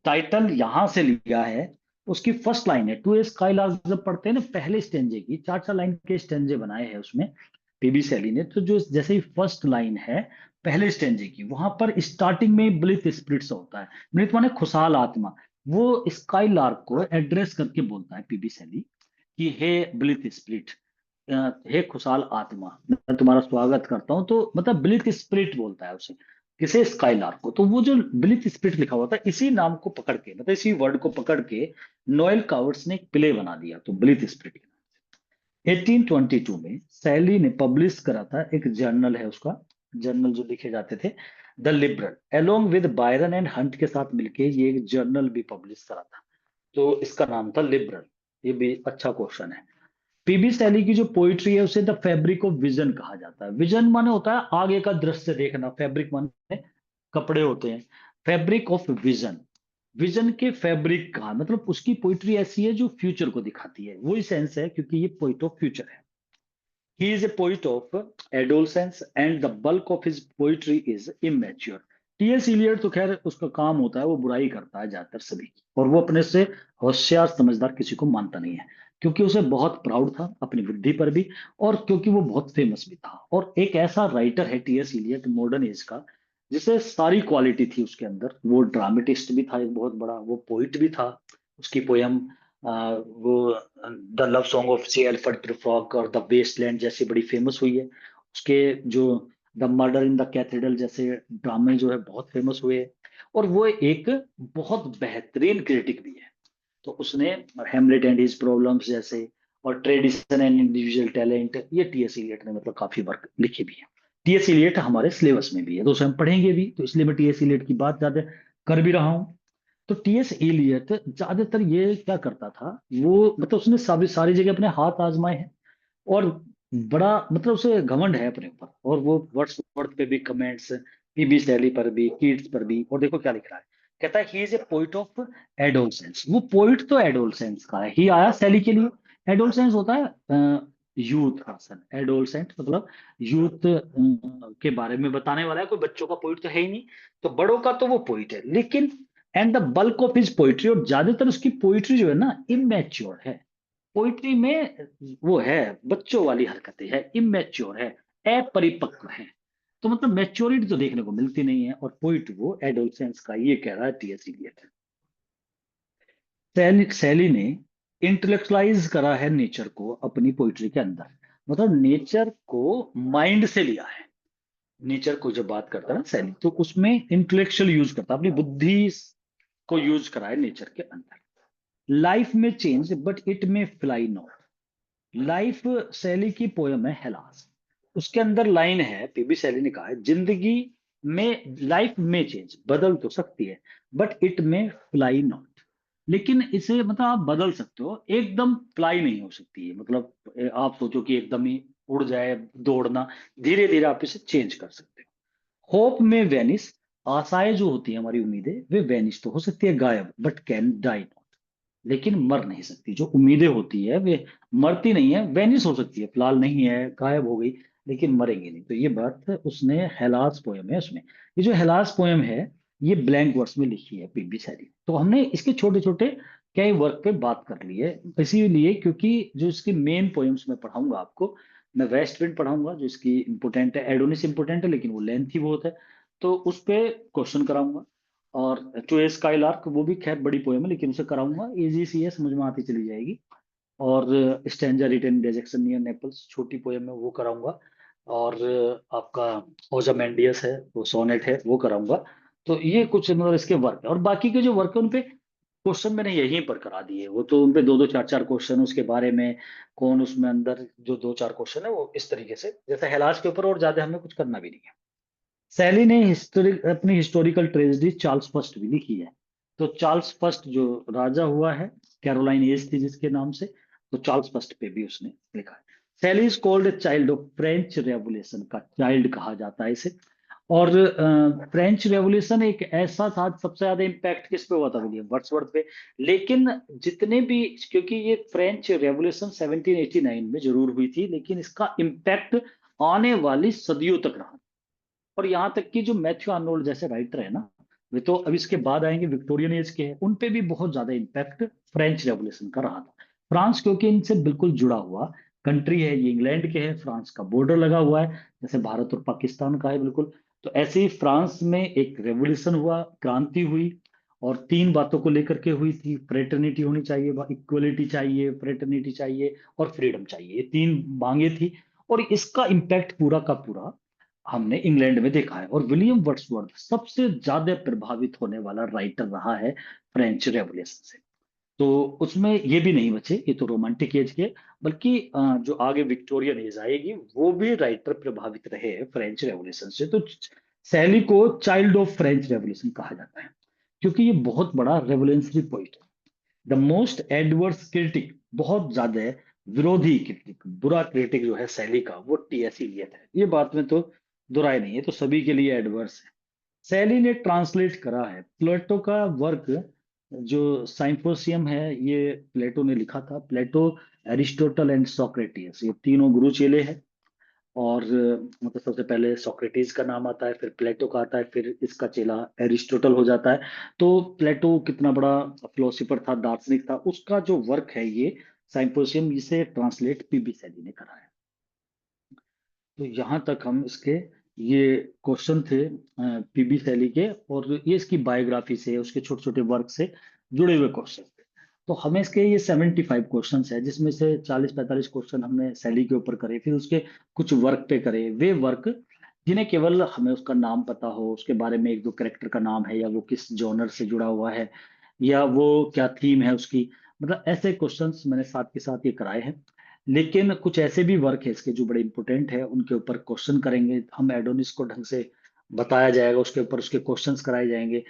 टाइटल यहां से लिया है। उसकी फर्स्ट लाइन है टू ए स्काईलार्क। जब पढ़ते हैं ना पहले स्टेंजे की, चार चार लाइन के स्टेंजे बनाए हैं उसमें पीबी शैली ने, तो जो जैसे ही फर्स्ट लाइन है पहले स्टेंजे की, वहां पर स्टार्टिंग में ब्लिथ स्पिरिट होता है। ब्लिथ माने खुशहाल आत्मा। वो स्काईलार्क को एड्रेस करके बोलता है पीबी शैली कि हे ब्लिथ स्पिरिट, हे खुशहाल आत्मा, मैं तुम्हारा स्वागत करता हूं। तो मतलब ब्लिथ स्पिरिट बोलता है उसे, किसे, स्काईलार्क को। तो वो जो ब्लिथ स्पिरिट लिखा हुआ था, इसी नाम को पकड़ के, मतलब इसी वर्ड को पकड़ के नोएल कावर्ट्स ने एक प्ले बना दिया, तो ब्लिथ स्पिरिट के नाम से। 1822 में सैली ने पब्लिश करा था, एक जर्नल है उसका, जर्नल जो लिखे जाते थे, the liberal, along with Byron and Hunt के साथ मिलके ये एक जर्नल भी पब्लिश करा था। तो इसका नाम था लिबरल। ये भी अच्छा क्वेश्चन है। पीबी शैली की जो पोइट्री है उसे द फैब्रिक ऑफ विजन कहा जाता है। विजन माने होता है आगे का दृश्य देखना, फैब्रिक माने कपड़े होते हैं, फैब्रिक ऑफ विजन। विजन के फैब्रिक का मतलब उसकी पोइट्री ऐसी है जो फ्यूचर को दिखाती है, वही सेंस है, क्योंकि ये पोइट ऑफ फ्यूचर है। He is a poet of adolescence and the bulk of his poetry is immature. T S Eliot तो खैर उसका काम होता है, वो बुराई करता है ज्यादातर सभी की, और वो अपने से होशियार समझदार किसी को मानता नहीं है, क्योंकि उसे बहुत प्राउड था अपनी बुद्धि पर भी, और क्योंकि वो बहुत फेमस भी था। और एक ऐसा राइटर है टीएस इलियट मॉडर्न एज का, जिसे सारी क्वालिटी थी उसके अंदर। वो ड्रामेटिस्ट भी था एक बहुत बड़ा, वो पोइट भी था। उसकी पोयम वो the love song of C Alfred frog और द वेस्टलैंड जैसी बड़ी फेमस हुई है। उसके जो the murder in the cathedral जैसे ड्रामे जो है बहुत फेमस हुए। और वो एक बहुत बेहतरीन क्रिटिक भी है। तो उसने हेमलेट एंड हिज प्रॉब्लम्स जैसे, और ट्रेडिशन एंड इंडिविजुअल टैलेंट, ये टीएस इलियट ने मतलब काफी वर्क लिखे भी है। टीएस इलियट हमारे सिलेबस में भी है, तो उसे हम पढ़ेंगे भी, तो इसलिए मैं टीएस इलियट की बात ज्यादा कर भी रहा हूँ। तो टीएस एलियट ज्यादातर ये क्या करता था, वो मतलब उसने सारी सारी जगह अपने हाथ आजमाए हैं, और बड़ा मतलब उसे घमंड है अपने ऊपर, और वो वर्ड्सवर्थ पे भी कमेंट्स, पीबी शैली पर भी, कीट्स पर भी। और देखो क्या लिख रहा है, कहता है he is a poet of adolescence. वो पोइट तो एडोलसेंस का है, ही आया शैली के लिए। एडोलसेंस होता है यूथ पर्सन, एडोलसेंट मतलब यूथ के बारे में बताने वाला है, कोई बच्चों का पोइट तो है ही नहीं, तो बड़ों का तो वो पोइट है। लेकिन and the bulk of his poetry, और ज्यादातर उसकी पोइट्री जो है ना इमेच्योर है। पोइट्री में वो है, बच्चों वाली हरकतें है, इमेच्योर है, अपरिपक्व है। तो मतलब मैच्योरिटी तो देखने को मिलती नहीं है, और पोइट वो एडोलसेंस का, ये कह रहा है टीएस इलियट। शैली ने इंटेलेक्चुअलाइज करा है नेचर को अपनी पोइट्री के अंदर, मतलब नेचर को माइंड से लिया है। नेचर को जब बात करता है ना शैली, तो उसमें इंटेलेक्चुअल यूज करता है, अपनी बुद्धि को यूज करा है नेचर के अंदर। लाइफ में चेंज बट इट में फ्लाई नॉट। लाइफ शैली की पोयम है हेलास। उसके अंदर लाइन है, पीबी शैली ने कहा है, जिंदगी में लाइफ में चेंज, बदल तो सकती है, बट इट में फ्लाई नॉट। लेकिन इसे मतलब आप बदल सकते हो, एकदम फ्लाई नहीं हो सकती है। मतलब आप सोचो कि एकदम ही उड़ जाए दौड़ना, धीरे धीरे आप इसे चेंज कर सकते हो। होप में वेनिस, आशाएं जो होती है हमारी उम्मीदें, वे वेनिश तो हो सकती है, गायब, बट कैन डाई, लेकिन मर नहीं सकती। जो उम्मीदें होती है वे मरती नहीं है, वेनिस हो सकती है, फिलहाल नहीं है, गायब हो गई, लेकिन मरेंगे नहीं। तो ये बात उसने हेलास पोयम है उसमें। ये जो हेलास पोयम है, ये ब्लैंक वर्स में लिखी है पीबी शैली। तो हमने इसके छोटे छोटे कई वर्क पे बात कर ली है, इसीलिए क्योंकि जो इसकी मेन पोयम्स मैं पढ़ाऊंगा आपको, मैं वेस्ट विंड पढ़ाऊंगा जो इसकी इंपोर्टेंट है, एडोनिस इंपोर्टेंट है लेकिन वो लेंथी बहुत है, तो उस पे क्वेश्चन कराऊंगा। और टू ए स्काईलार्क वो भी खैर बड़ी पोयम है, लेकिन उसे कराऊंगा, इजी सी है, समझ में आती चली जाएगी। और स्टैंजा रिटन डेजेक्शन नियर नेपल्स, छोटी पोयम है, वो कराऊंगा। और आपका ओजामेंडियस है, वो सोनेट है, वो कराऊंगा। तो ये कुछ मतलब इसके वर्क है, और बाकी के जो वर्क है उनपे क्वेश्चन मैंने यहीं पर करा दिए, वो तो उनपे दो दो चार चार क्वेश्चन उसके बारे में, कौन उसमें अंदर जो दो चार क्वेश्चन है वो इस तरीके से, जैसे हैलाज के ऊपर और ज्यादा हमें कुछ करना भी नहीं है। शैली ने अपनी हिस्टोरिकल ट्रेजेडी चार्ल्स फर्स्ट भी लिखी है। तो चार्ल्स फर्स्ट जो राजा हुआ है, कैरोलाइन एज थी जिसके नाम से, तो चार्ल्स फर्स्ट पे भी उसने लिखा है। शैली is called a child of French revolution, का चाइल्ड कहा जाता है इसे। और फ्रेंच रेवोल्यूशन एक ऐसा था, सबसे ज्यादा इम्पैक्ट किस पे हुआ था? विलियम वर्ड्सवर्थ पे। लेकिन जितने भी, क्योंकि ये फ्रेंच रेवोल्यूशन 1789 में जरूर हुई थी, लेकिन इसका इम्पैक्ट आने वाली सदियों तक रहा। और यहाँ तक कि जो मैथ्यू आर्नोल्ड जैसे राइटर है ना, वे तो अब इसके बाद आएंगे, विक्टोरियन एज के हैं, उन पे भी बहुत ज्यादा इम्पैक्ट फ्रेंच रेवोल्यूशन का रहा था। फ्रांस क्योंकि इनसे बिल्कुल जुड़ा हुआ कंट्री है, ये इंग्लैंड के है, फ्रांस का बॉर्डर लगा हुआ है, जैसे भारत और पाकिस्तान का है बिल्कुल। तो ऐसे ही फ्रांस में एक रेवोल्यूशन हुआ, क्रांति हुई, और तीन बातों को लेकर के हुई थी: फ्रेटर्निटी होनी चाहिए, इक्वलिटी चाहिए, फ्रेटर्निटी चाहिए, और फ्रीडम चाहिए, ये तीन मांगे थी। और इसका इम्पैक्ट पूरा का पूरा हमने इंग्लैंड में देखा है। और विलियम वर्ड्सवर्थ सबसे ज्यादा प्रभावित होने वाला राइटर रहा है फ्रेंच रेवोल्यूशन से। तो उसमें ये भी नहीं बचे, ये तो रोमांटिक एज के, बल्कि जो आगे विक्टोरियन एज आएगी वो भी राइटर प्रभावित रहे हैं फ्रेंच रेवोल्यूशन से। तो शैली को चाइल्ड ऑफ फ्रेंच रेवोल्यूशन कहा जाता है, क्योंकि ये बहुत बड़ा रेवोल्यूशनरी पॉइंट है। द मोस्ट एडवर्स क्रिटिक, बहुत ज्यादा विरोधी क्रिटिक, बुरा क्रिटिक जो है शैली का, वो टीएस इलियट है। ये बात में तो दुराय नहीं है, तो सभी के लिए एडवर्स है। शैली ने ट्रांसलेट करा है प्लेटो का वर्क, जो साइम्पोसियम है, ये प्लेटो ने लिखा था। प्लेटो, एरिस्टोटल एंड सोक्रेटिस, ये तीनों गुरु चेले हैं। और मतलब सबसे पहले सोक्रेटिस का नाम आता है, फिर प्लेटो का आता है, फिर इसका चेला एरिस्टोटल हो जाता है। तो प्लेटो कितना बड़ा फिलोसोफर था, दार्शनिक था, उसका जो वर्क है ये साइम्पोसियम, इसे ट्रांसलेट पीबी शैली ने करा है। तो यहाँ तक हम इसके, ये क्वेश्चन थे पीबी शैली के, और ये इसकी बायोग्राफी से, उसके छोटे छोटे वर्क से जुड़े हुए क्वेश्चन थे। तो हमें इसके ये 75 क्वेश्चन है, जिसमें से 40-45 क्वेश्चन हमने शैली के ऊपर करे, फिर उसके कुछ वर्क पे करे। वे वर्क जिन्हें केवल हमें उसका नाम पता हो, उसके बारे में एक दो कैरेक्टर का नाम है, या वो किस जॉनर से जुड़ा हुआ है, या वो क्या थीम है उसकी, मतलब ऐसे क्वेश्चंस मैंने साथ के साथ ये कराए हैं। लेकिन कुछ ऐसे भी वर्क है इसके जो बड़े इंपॉर्टेंट है, उनके ऊपर क्वेश्चन करेंगे हम। एडोनिस को ढंग से बताया जाएगा, उसके ऊपर उसके क्वेश्चंस कराए जाएंगे।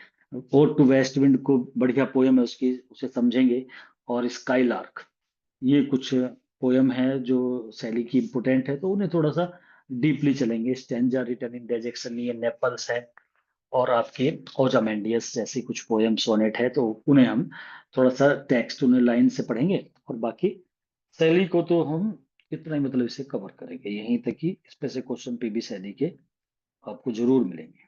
ओड टू वेस्ट विंड को, बढ़िया पोयम है उसकी, उसे समझेंगे। और स्काई लार्क, ये कुछ पोयम है जो शैली की इंपॉर्टेंट है, तो उन्हें थोड़ा सा डीपली चलेंगे। स्टैंजा रिटर्न इन डेजेक्शन, ये नेपल्स है। और आपके ओजामेंडियस जैसी कुछ पोयम सोनेट है, तो उन्हें हम थोड़ा सा टेक्स्ट, उन्हें लाइन से पढ़ेंगे। और बाकी शैली को तो हम इतना ही मतलब इसे कवर करेंगे, यहीं तक कि इस पे से क्वेश्चन पीबी शैली के आपको जरूर मिलेंगे।